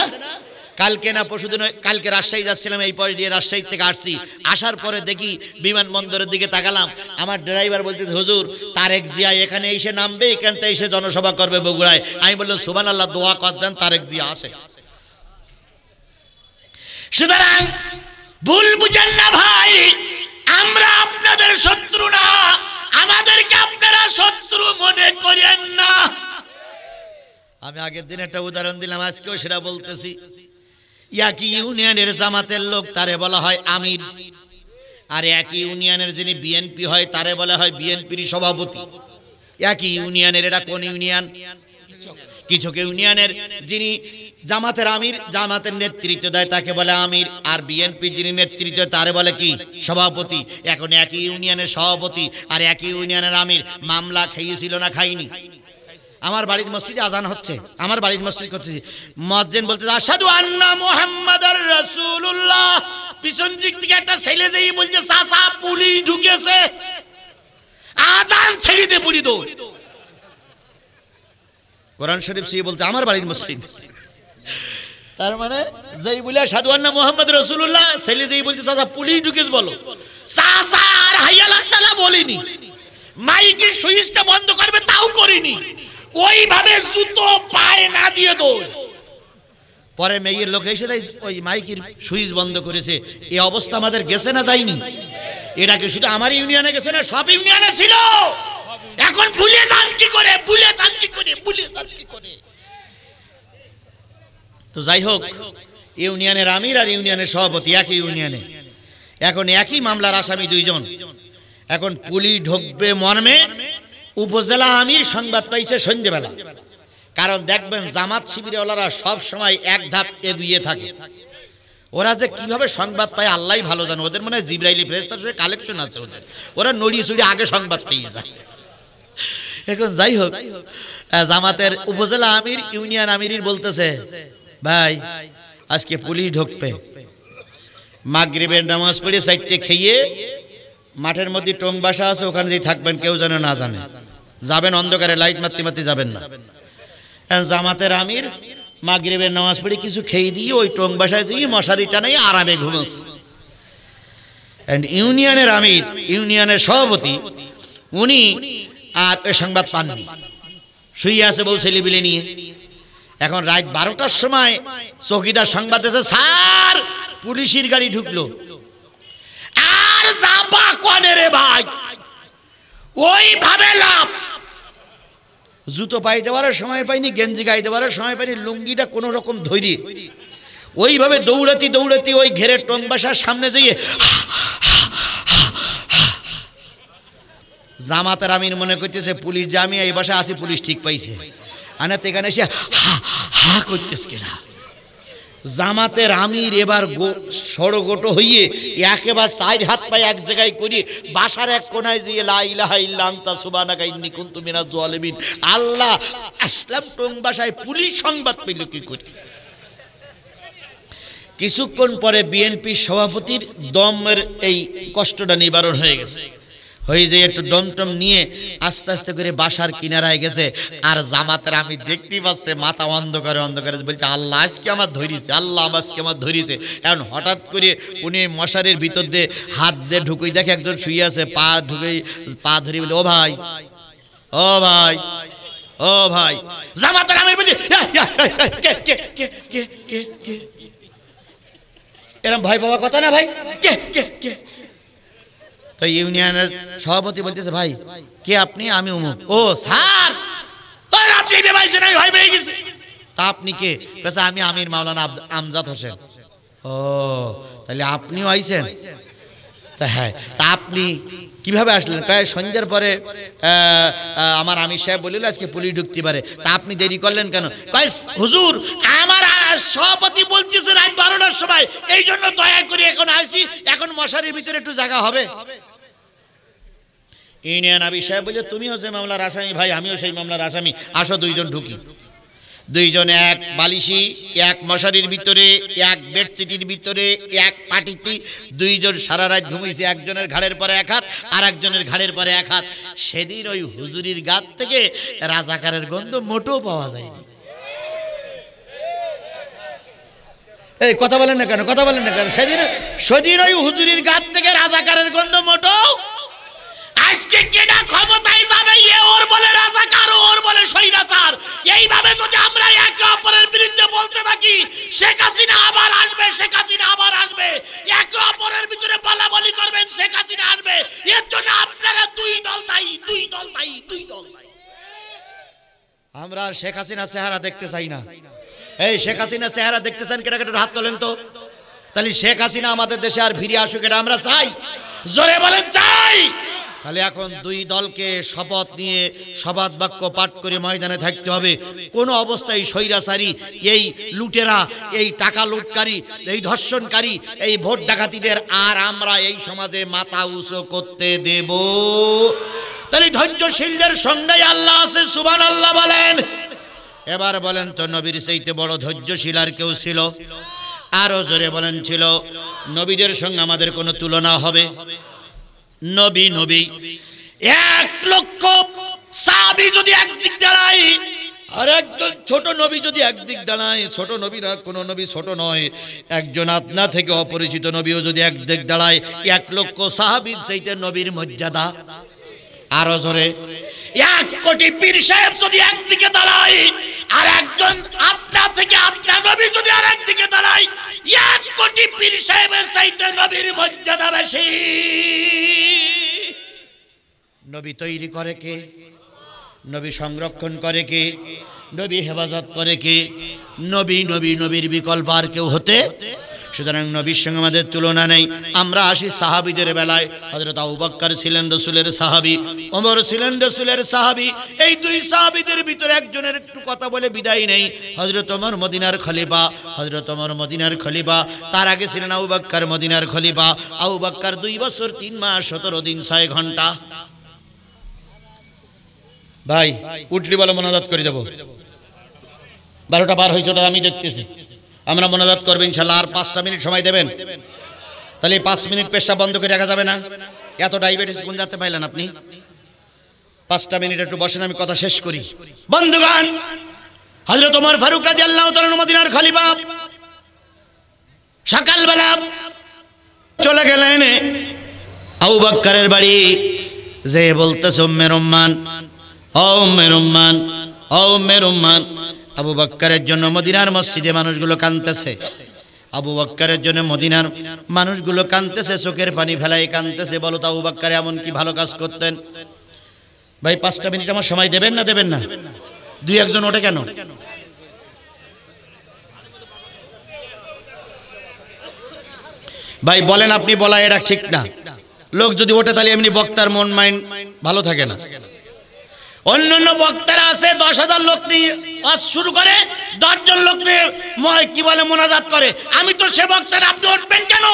[SPEAKER 1] কালকে না পরশুদিন, কালকে রাজশাহী যাচ্ছিলাম, এই পয়সা দিয়ে রাজশাহী থেকে আসছি, আসার পরে দেখি বিমানবন্দরের দিকে তাকালাম, আমার ড্রাইভার বলতেছে হুজুর তারেক জিয়া এখানে এসে নামবে, এখান থেকে এসে জনসভা করবে বগুড়ায়। আমি বললাম সুবহানাল্লাহ, দোয়া করছেন তারেক জিয়া আসে। সুতরাং ভুল বুঝেন না ভাই, আমরা আপনাদের শত্রু না, আমাদেরকে আপনারা শত্রু মনে করেন না। আমি আগের দিন একটা উদাহরণ দিলাম, আজকেও সেটা বলতেছি। একই ইউনিয়নের জামাতের লোক তারে বলা হয় আমির, আর একই ইউনিয়নের যিনি বিএনপি হয় তারে বলা হয় বিএনপির সভাপতি। একই ইউনিয়নের, এটা কোন ইউনিয়ন? কিছকে ইউনিয়নের যিনি জামাতের আমির, জামাতের নেতৃত্ব দেয় তাকে বলে আমির, আর বিএনপি যিনি নেতৃত্ব তারে বলে কি? সভাপতি। এখন একই ইউনিয়নের সভাপতি আর একই ইউনিয়নের আমির মামলা খেয়েছিল না খাইনি? আমার বাড়ির মসজিদে আজান হচ্ছে, আমার বাড়ির মসজিদ করতেছি, মুয়াজ্জিন বলতে আশহাদু আন্না মুহাম্মাদার রাসূলুল্লাহ, পিছন দিক থেকে একটা ছেলে যেই বলছে চাচা পুলিশ ঢুকেছে, আজান ছেড়ে দে পুলি দৌড়। কোরআন শরীফ সে বলতে আমার বাড়ির মসজিদ, তার মানে যেই বলে আশহাদু আন্না মুহাম্মাদুর রাসূলুল্লাহ, ছেলে যেই বলছে চাচা পুলিশ ঢুকেছে বলো, চাচা আর হাইয়া আলাস সালাহ বলিনি, মাইকের সুইচটা বন্ধ করবে তাও করিনি, ওইভাবে জুতো পায়ে না দিয়ে দোষ। পরে মেয়ের লোক এসে ওই মাইকের সুইচ বন্ধ করেছে। এই অবস্থা আমাদের গেছে না যায়নি? এটা কি শুধু আমার ইউনিয়নে গেছে না, সব ইউনিয়নে ছিল। এখন ভুলে যান কি করে, ভুলে যান কি করে, ভুলে যান কি করে? তো যাই হোক, ইউনিয়নের আমির আর ইউনিয়নের সভাপতি একই ইউনিয়নে, এখন একই মামলার আসামি দুইজন। এখন পুলিশ ঢুকবে মর্মে উপজেলা আমির সংবাদ পাইছে সন্ধ্যেবেলা, কারণ দেখবেন জামাত শিবিরওয়ালারা সব সময় এক ধাপ এগিয়ে থাকে। ওরা যে কিভাবে সংবাদ পায় আল্লাহই ভালো জানে, ওদের মনে হয় জিবরাইলি ফেরেশতার সাথে কালেকশন আছে ওদের, ওরা নড়িয়ে চড়িয়ে আগে সংবাদ পেয়ে যায়। এখন যাই হোক, জামাতের উপজেলা আমির ইউনিয়ন আমির বলতেছে ভাই আজকে পুলিশ ঢুকবে, মাগরিবের নামাজ পড়ে সাইডে খেয়ে মাঠের মধ্যে টং বাসা আছে, ওখানে যেই থাকবেন, কেউ যেন না জানে, যাবেন অন্ধকারে লাইট মারতে মারতে যাবেন না। জামাতের আমির মাগরিবের নামাজ পড়ে কিছু খেয়ে দিয়ে ওই টং বাসায় দিয়ে মশারি টানাই আরামে ঘুমাস। ইউনিয়নের আমির, ইউনিয়নের সভাপতি, উনি আর ওই সংবাদ পাননি, শুয়ে আছে বউ ছেলে বিলে নিয়ে। এখন রাত 12টার সময় চৌকিদার সংবাদ দিয়েছে স্যার পুলিশের গাড়ি ঢুকলো। আর যাবা কোনে রে ভাই, ওইভাবে লাভ, জুতো পাই দেওয়ার সময় পাইনি, গেঞ্জি গায়ে দেওয়ার সময় পাইনি, লুঙ্গিটা কোনো রকম ধরে ওইভাবে দৌড়াতি দৌড়াতি ওই ঘেরের টং বাসার সামনে যেয়ে জামাতের আমির মনে করতেছে পুলিশ জামিয়া এই বাসায় আসি, পুলিশ ঠিক পাইছে, আনা এখানে এসে হা করতেছে কিনা। জামাতের আমির এবার সড়গোটো হইয়ে একেবারে সাইড হাত পায়ে এক জায়গায় করিয়ে বাসার এক কোনায় দিয়ে লা ইলাহা ইল্লা আনতা সুবহানাকা ইন্নী কুনতু মিনাজ জালিমিন, আল্লাহ আসলাম টং বাসায় পুলিশ সংবাদ পেল কি করে। কিছুক্ষণ পরে বিএনপি সভাপতির দমের এই কষ্টটা নিবারণ হয়ে গেছে, হয়ে যে একটু দমটম নিয়ে আস্তে আস্তে করে বাসার কিনারায় গেছে। আর জামাতের আমি দেখতেই পাচ্ছে মাথা অন্ধকারে অন্ধকারে বলতে আল্লাহ আজকে আমার ধরিছে, আল্লাহ আজকে আমার ধরিছে। এখন হঠাৎ করে উনি মশারির ভিতর দিয়ে হাত দিয়ে ঢুকুই দেখে একজন শুয়ে আছে, পা ঢুকেই পা ধরি বলে ও ভাই, ও ভাই, ও ভাই। জামাতের আমি বলি এরকম ভয় পাওয়ার কথা না ভাই, কে কে কে। তো ইউনিয়নের সভাপতি বলতেছে ভাই কে আপনি? আমি অমুক। ও স্যার আপনি বেবাইছেন, আমি ভয় পেয়ে গেছি। তা আপনি কে? আমি আমির মাওলানা আমজাদ হোসেন। ও তাহলে আপনিও আইছেন? তা হ্যাঁ। তা আপনি কিভাবে আসলেন? সন্ধ্যার পরে আমার আমির সাহেব বলিল আজকে পুলিশ ঢুকতে পারে, তা আপনি দেরি করলেন কেন? হুজুর আমার সভাপতি বলতেছে রাত 12টার সময়, এই জন্য দয়া করে এখন আসি, এখন মশারির ভিতরে একটু জায়গা হবে। ইউনিয়ন আমির সাহেব বলছে তুমিও যে মামলার আসামি ভাই, আমিও সেই মামলার আসামি, আসো দুইজন ঢুকি। দুইজন এক বালিশি, এক মশারির ভিতরে, এক বেডশিটের ভিতরে, এক পাটিতে দুইজন সারা রাত ঘুমিয়েছে, একজনের ঘাড়ের পরে এক হাত আর একজনের ঘাড়ের পরে এক হাত। সেদিন ওই হুজুরির গাত থেকে রাজাকারের গন্ধ মোটেও পাওয়া যায়নি। এই কথা বলেন না কেন, কথা বলেন না কেন? সেদিন ওই হুজুরির গাত থেকে রাজাকারের গন্ধ মোটো। আজকে কেনা ক্ষমতায় যাবে, এ ওর বলে রাজাকার, ওর বলে স্বৈরাচার। এইভাবে যদি আমরা একে অপরের বিরুদ্ধে বলতে থাকি, শেখ হাসিনা আবার আসবে, শেখ হাসিনা আবার আসবে। একে অপরের ভিতরে বলাবলি করবেন, শেখ হাসিনা আসবে। এর জন্য আপনারা দুই দল দায়ী, দুই দল দায়ী, দুই দল দায়ী। আমরা শেখ হাসিনা চেহারা দেখতে চাই না। এই শেখ হাসিনা চেহারা দেখতে চান? কেটা কেটে হাত তোলেন তো। তাহলে শেখ হাসিনা আমাদের দেশে আর ফিরে আসুক, এটা আমরা চাই? জোরে বলেন চাই। তাহলে এখন দুই দলকে শপথ নিয়ে শপথ বাক্য পাঠ করে ময়দানে থাকতে হবে। কোনো অবস্থায় স্বৈরাচারী, এই লুটেরা, এই টাকা লুটকারী, এই ধর্ষণকারী, এই ভোট ডাকাতিদের আর আমরা এই সমাজে মাথা উঁচু করতে দেব। তাহলে ধৈর্যশীলদের সঙ্গে আল্লাহ আছে, সুবহানাল্লাহ বলেন। এবার বলেন তো, নবীর চাইতে বড় ধৈর্যশীল আর কেউ ছিল? আরো জোরে বলেন ছিল। নবীদের সঙ্গে আমাদের কোনো তুলনা হবে? নবী নবী 1 লক্ষ সাহাবী যদি একদিক দাঁড়ায়, আর একজন ছোট নবী যদি একদিক দাঁড়ায়, ছোট নবীরা কোনো নবী ছোট নয়, একজন আপনা থেকে অপরিচিত নবীও যদি একদিক দাঁড়ায়, 1 লক্ষ সাহাবীর চাইতে নবীর মর্যাদা। আরো জোরে, 1 কোটি পীর সাহেব যদি একদিকে দাঁড়ায়, আর একজন আপনা থেকে আপনা নবী যদি আর একদিকে দাঁড়ায়, 1 কোটি পীর সাহেবের চাইতে নবীর মর্যাদা বেশি। নবী তৈরি করে কে? নবী সংরক্ষণ করে কে? নবী হেফাজত করে কে? নবী নবী নবীর বিকল্প আর কেউ হতে? সুতরাং নবীর সঙ্গে আমাদের তুলনা নেই। আমরা আসি সাহাবীদের বেলায়। হযরত আবু বকর ছিলেন রাসূলের সাহাবী, ওমর ছিলেন রাসূলের সাহাবী। এই দুই সাহাবীদের ভিতরে একজনের একটু কথা বলে বিদায় নেই। হযরত ওমর মদিনার খলিফা, হযরত ওমর মদিনার খলিফা। তার আগে ছিলেন আবু বকর মদিনার খলিফা। আবু বকর 2 বছর 3 মাস 17 দিন 6 ঘন্টা। ভাই উঠলি বলে মোনাজাত করে দেব। 12টা পার হয়েছে, ওটা আমি দেখতেছি। আমরা মোনাজাত করব ইনশাআল্লাহ। আর 5টা মিনিট সময় দেবেন? তাহলে 5 মিনিট পেশাব বন্ধ করে রাখা যাবে না? এত ডায়াবেটিস কোন যাতে পাইলেন আপনি? 5টা মিনিট একটু বসেন, আমি কথা শেষ করি। বন্ধুগণ, হযরত ওমর ফারুক রাদিয়াল্লাহু তাআলা মদিনার খলিফা সকালবেলা চলে গেলেন আবু বকরের বাড়ি। যে বলতেছে উম্মে রুম্মান, ও উম্মে রুম্মান, ও উম্মে রুম্মান। আবু বকরের জন্য মদিনার মসজিদে মানুষগুলো কাঁদতেছে। আবু বকরের জন্য মদিনার মানুষগুলো কাঁদতেছে, চোখের পানি ফেলায় কাঁদতেছে। বলো তো আবু বকর এমন কি ভালো কাজ করতেন? ভাই 5টা মিনিট আমার সময় দেবেন না দেবেন না? 2-1 জন ওঠে কেন? ভাই বলেন, আপনি বলা এটা ঠিক না। লোক যদি ওঠে তাহলে এমনি বক্তার মন মাইন্ড ভালো থাকে না। অন্যান্য বক্তারা আছে 10,000 লোক নিয়ে ওয়াজ শুরু করে, 10 জন লোক নিয়ে কি বলে মোনাজাত করে। আমি তো সে বক্তারা, আপনি উঠবেন কেন?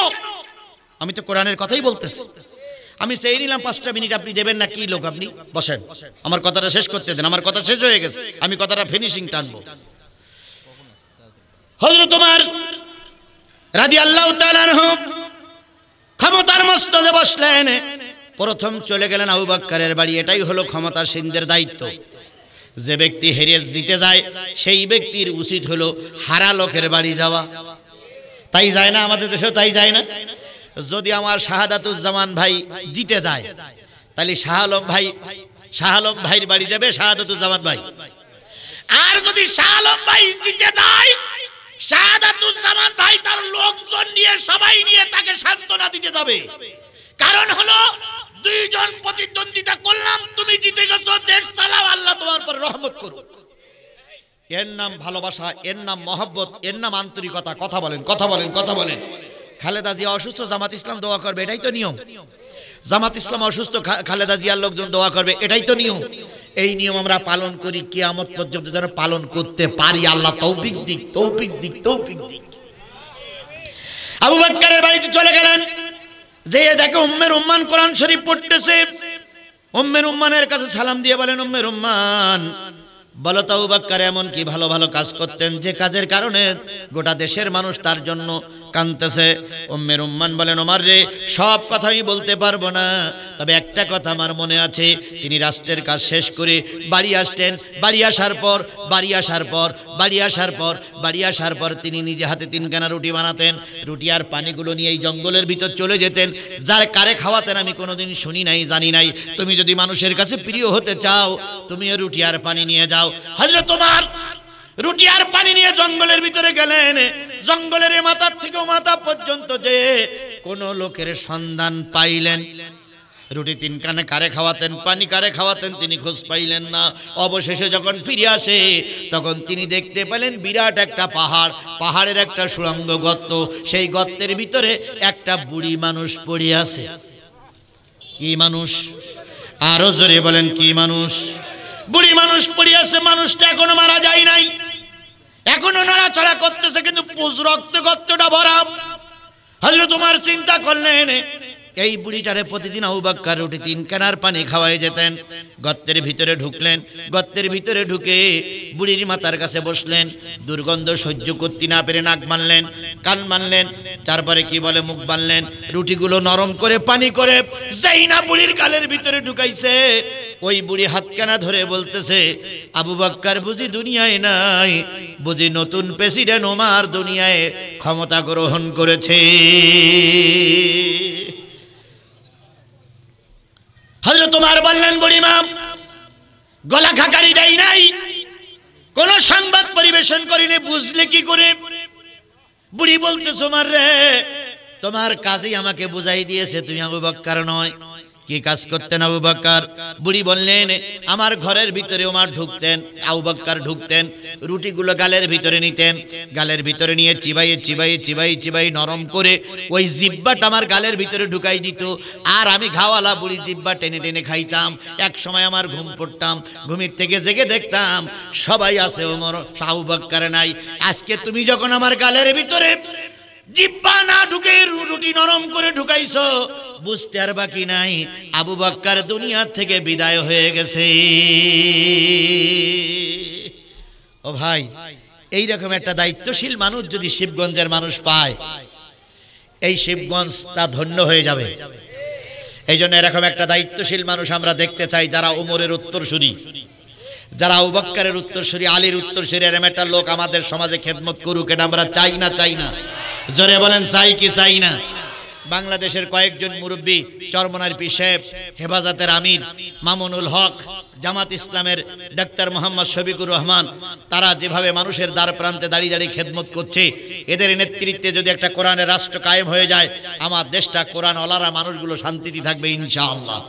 [SPEAKER 1] আমি তো কোরআনের কথাই বলতেছি। আমি চেয়ে নিলাম 5টা মিনিট, আপনি দেবেন না? কি লোক আপনি? বসেন, আমার কথাটা শেষ করতে দেন। আমার কথা শেষ হয়ে গেছে, আমি কথাটা ফিনিশিং টানবো। হযরত ওমর রাদিয়াল্লাহু তাআলা আনহু ক্ষমতার মস্তদে বসলেন। প্রথম চলে গেলেন আবু বকরের বাড়ি। এটাই হলো ক্ষমতাসীনদের দায়িত্ব। যে ব্যক্তি হেরে জিতে যায়, সেই ব্যক্তির উচিত হলো হারা লোকের বাড়ি যাওয়া। তাই যায় না? আমাদের দেশেও তাই যায় না? যদি আমার শাহাদাতুজ্জামান ভাই জিতে যায়, তাহলে শাহ আলম ভাইয়ের বাড়ি যাবে শাহাদাতুজ্জামান ভাই। আর যদি শাহ আলম ভাই জিতে যায়, শাহাদাতুজ্জামান ভাই তার লোকজন নিয়ে, সবাই নিয়ে তাকে সান্ত্বনা দিতে যাবে। কারণ হলো 2 জন প্রতিদ্বন্দ্বিতা করলাম, তুমি জিতে গেছো, দেশ চালাও, আল্লাহ তোমার উপর রহমত করুক। এর নাম ভালোবাসা, এর নাম মহব্বত, এর নাম আন্তরিকতা। কথা বলেন, কথা বলেন, কথা বলেন। খালেদা জিয়া অসুস্থ, জামাত ইসলাম দোয়া করবে, এটাই তো নিয়ম। জামাত ইসলাম অসুস্থ, খালেদা জিয়ার লোকজন দোয়া করবে, এটাই তো নিয়ম। এই নিয়ম আমরা পালন করি, কিয়ামত পর্যন্ত যেন পালন করতে পারি। আল্লাহ তৌফিক দিক, তৌফিক দিক, তৌফিক দিক। আবু বকরের বাড়িতে চলে গেলেন। যে দেখে উম্মে রুম্মান কোরআন শরীফ পড়তেছে। উম্মে রুম্মানের কাছে সালাম দিয়ে বলেন, উম্মে রুম্মান, বলো তো আবু বকর এমন কি ভালো ভালো কাজ করতেন যে কাজের কারণে গোটা দেশের মানুষ তার জন্য কাঁদতেছে। উম্মে রুম্মান বলেন, ওমর রে, সব কথা আমি বলতে পারবো না, তবে একটা কথা আমার মনে আছে। তিনি রাষ্ট্রের কাজ শেষ করে বাড়ি আসতেন, বাড়ি আসার পর তিনি নিজে হাতে 3 খানা রুটি বানাতেন, রুটি আর পানিগুলো নিয়ে এই জঙ্গলের ভিতর চলে যেতেন। যার কারে খাওয়াতেন আমি কোনোদিন শুনি নাই, জানি নাই। তুমি যদি মানুষের কাছে প্রিয় হতে চাও, তুমিও রুটি আর পানি নিয়ে যাও। হযরত ওমর রুটি আর পানি নিয়ে জঙ্গলের ভিতরে গেলেন। জঙ্গলের মাথার থেকে মাথা পর্যন্ত যে কোনো লোকের সন্ধান পাইলেন। রুটি 3 খানা কারে খাওয়াতেন, পানি কারে খাওয়াতেন, তিনি খোঁজ পাইলেন না। অবশেষে যখন ফিরে আসে, তখন তিনি দেখতে পেলেন বিরাট একটা পাহাড়, পাহাড়ের একটা সুড়ঙ্গ গর্ত, সেই গর্তের ভিতরে একটা বুড়ি মানুষ পড়ে আছে। কি মানুষ? আরো জোরে বলেন, কি মানুষ? বুড়ি মানুষ পড়ে আছে। মানুষটা এখনো মারা যায় নাই, এখনো নড়াচড়া করতেছে, কিন্তু পুজ রক্ত গর্তটা ভরা। হযরত ওমর চিন্তা করলেন, এই বুড়িটারে প্রতিদিন আবু বকর রুটি 3 খানার পানি খাওয়াই যেতেন। গর্তের ভিতরে ঢুকলেন, গর্তের ভিতরে ঢুকে বুড়ির মাথার কাছে বসলেন। দুর্গন্ধ সহ্য করতে না পেরে নাক বানলেন, কান বানলেন, তারপরে কি বলে মুখ বানলেন। রুটিগুলো নরম করে পানি করে যেই না বুড়ির গালের ভিতরে ঢুকাইছে, ওই বুড়ি হাতখানা ধরে বলতেছে, আবু বকর বুঝি দুনিয়ায় নাই, বুঝি নতুন প্রেসিডেন্ট ওমর দুনিয়ায় ক্ষমতা গ্রহণ করেছে। হযরত ওমর বললেন, বুড়িমা গলা খাকারি দেয় নাই, কোন সংবাদ পরিবেশন করিনি, বুঝলে কি করে? বুড়ি বলতেছে, ওমর রে, তোমার কাজই আমাকে বুঝাই দিয়েছে তুমি আবু বকর নয়। কি কাজ করতেন আবু বকর? বুড়ি বললেন, আমার ঘরের ভিতরে ওমর ঢুকতেন, আবু বকর ঢুকতেন, রুটিগুলো গালের ভিতরে নিতেন, গালের ভিতরে নিয়ে চিবাই নরম করে ওই জিহ্বাটা আমার গালের ভিতরে ঢুকাই দিত, আর আমি ঘাওয়ালা বুড়ি জিহ্বা টেনে টেনে খাইতাম। এক সময় আমার ঘুম পড়তাম, ঘুমের থেকে জেগে দেখতাম সবাই আছে, ওমর আবু বকর নাই। আজকে তুমি যখন আমার গালের ভিতরে জিহ্বা না ঢুকে রুটি নরম করে ঢুকাইছো, বুঝতে আর বাকি নাই আবু বকর দুনিয়া থেকে বিদায় হয়ে গেছে। ও ভাই, এইরকম একটা দায়িত্বশীল মানুষ যদি শিবগঞ্জের মানুষ পায়, এই শিবগঞ্জটা ধন্য হয়ে যাবে। এই জন্য এরকম একটা দায়িত্বশীল মানুষ আমরা দেখতে চাই, যারা ওমরের উত্তরসূরি, যারা আবু বকরের উত্তরসূরি, আলীর উত্তরসূরি। এরকম একটা লোক আমাদের সমাজে খেদমত করুক, এটা আমরা চাই না? চাই না? জোরে বলেন, চাই কি চাই না? বাংলাদেশের কয়েকজন মুরব্বী, চরমনার পীর সাহেব, হেফাজতের আমির মামুনুল হক, জামাত ইসলামের ডাক্তার মোহাম্মদ শফিকুর রহমান, তারা যেভাবে মানুষের দ্বার প্রান্তে দাঁড়িয়ে দাঁড়িয়ে খেদমত করছে, এদের নেতৃত্বে যদি একটা কোরআনের রাষ্ট্র কায়েম হয়ে যায়, আমার দেশটা কোরআন ওয়ালারা মানুষগুলো শান্তিতে থাকবে ইনশাআল্লাহ।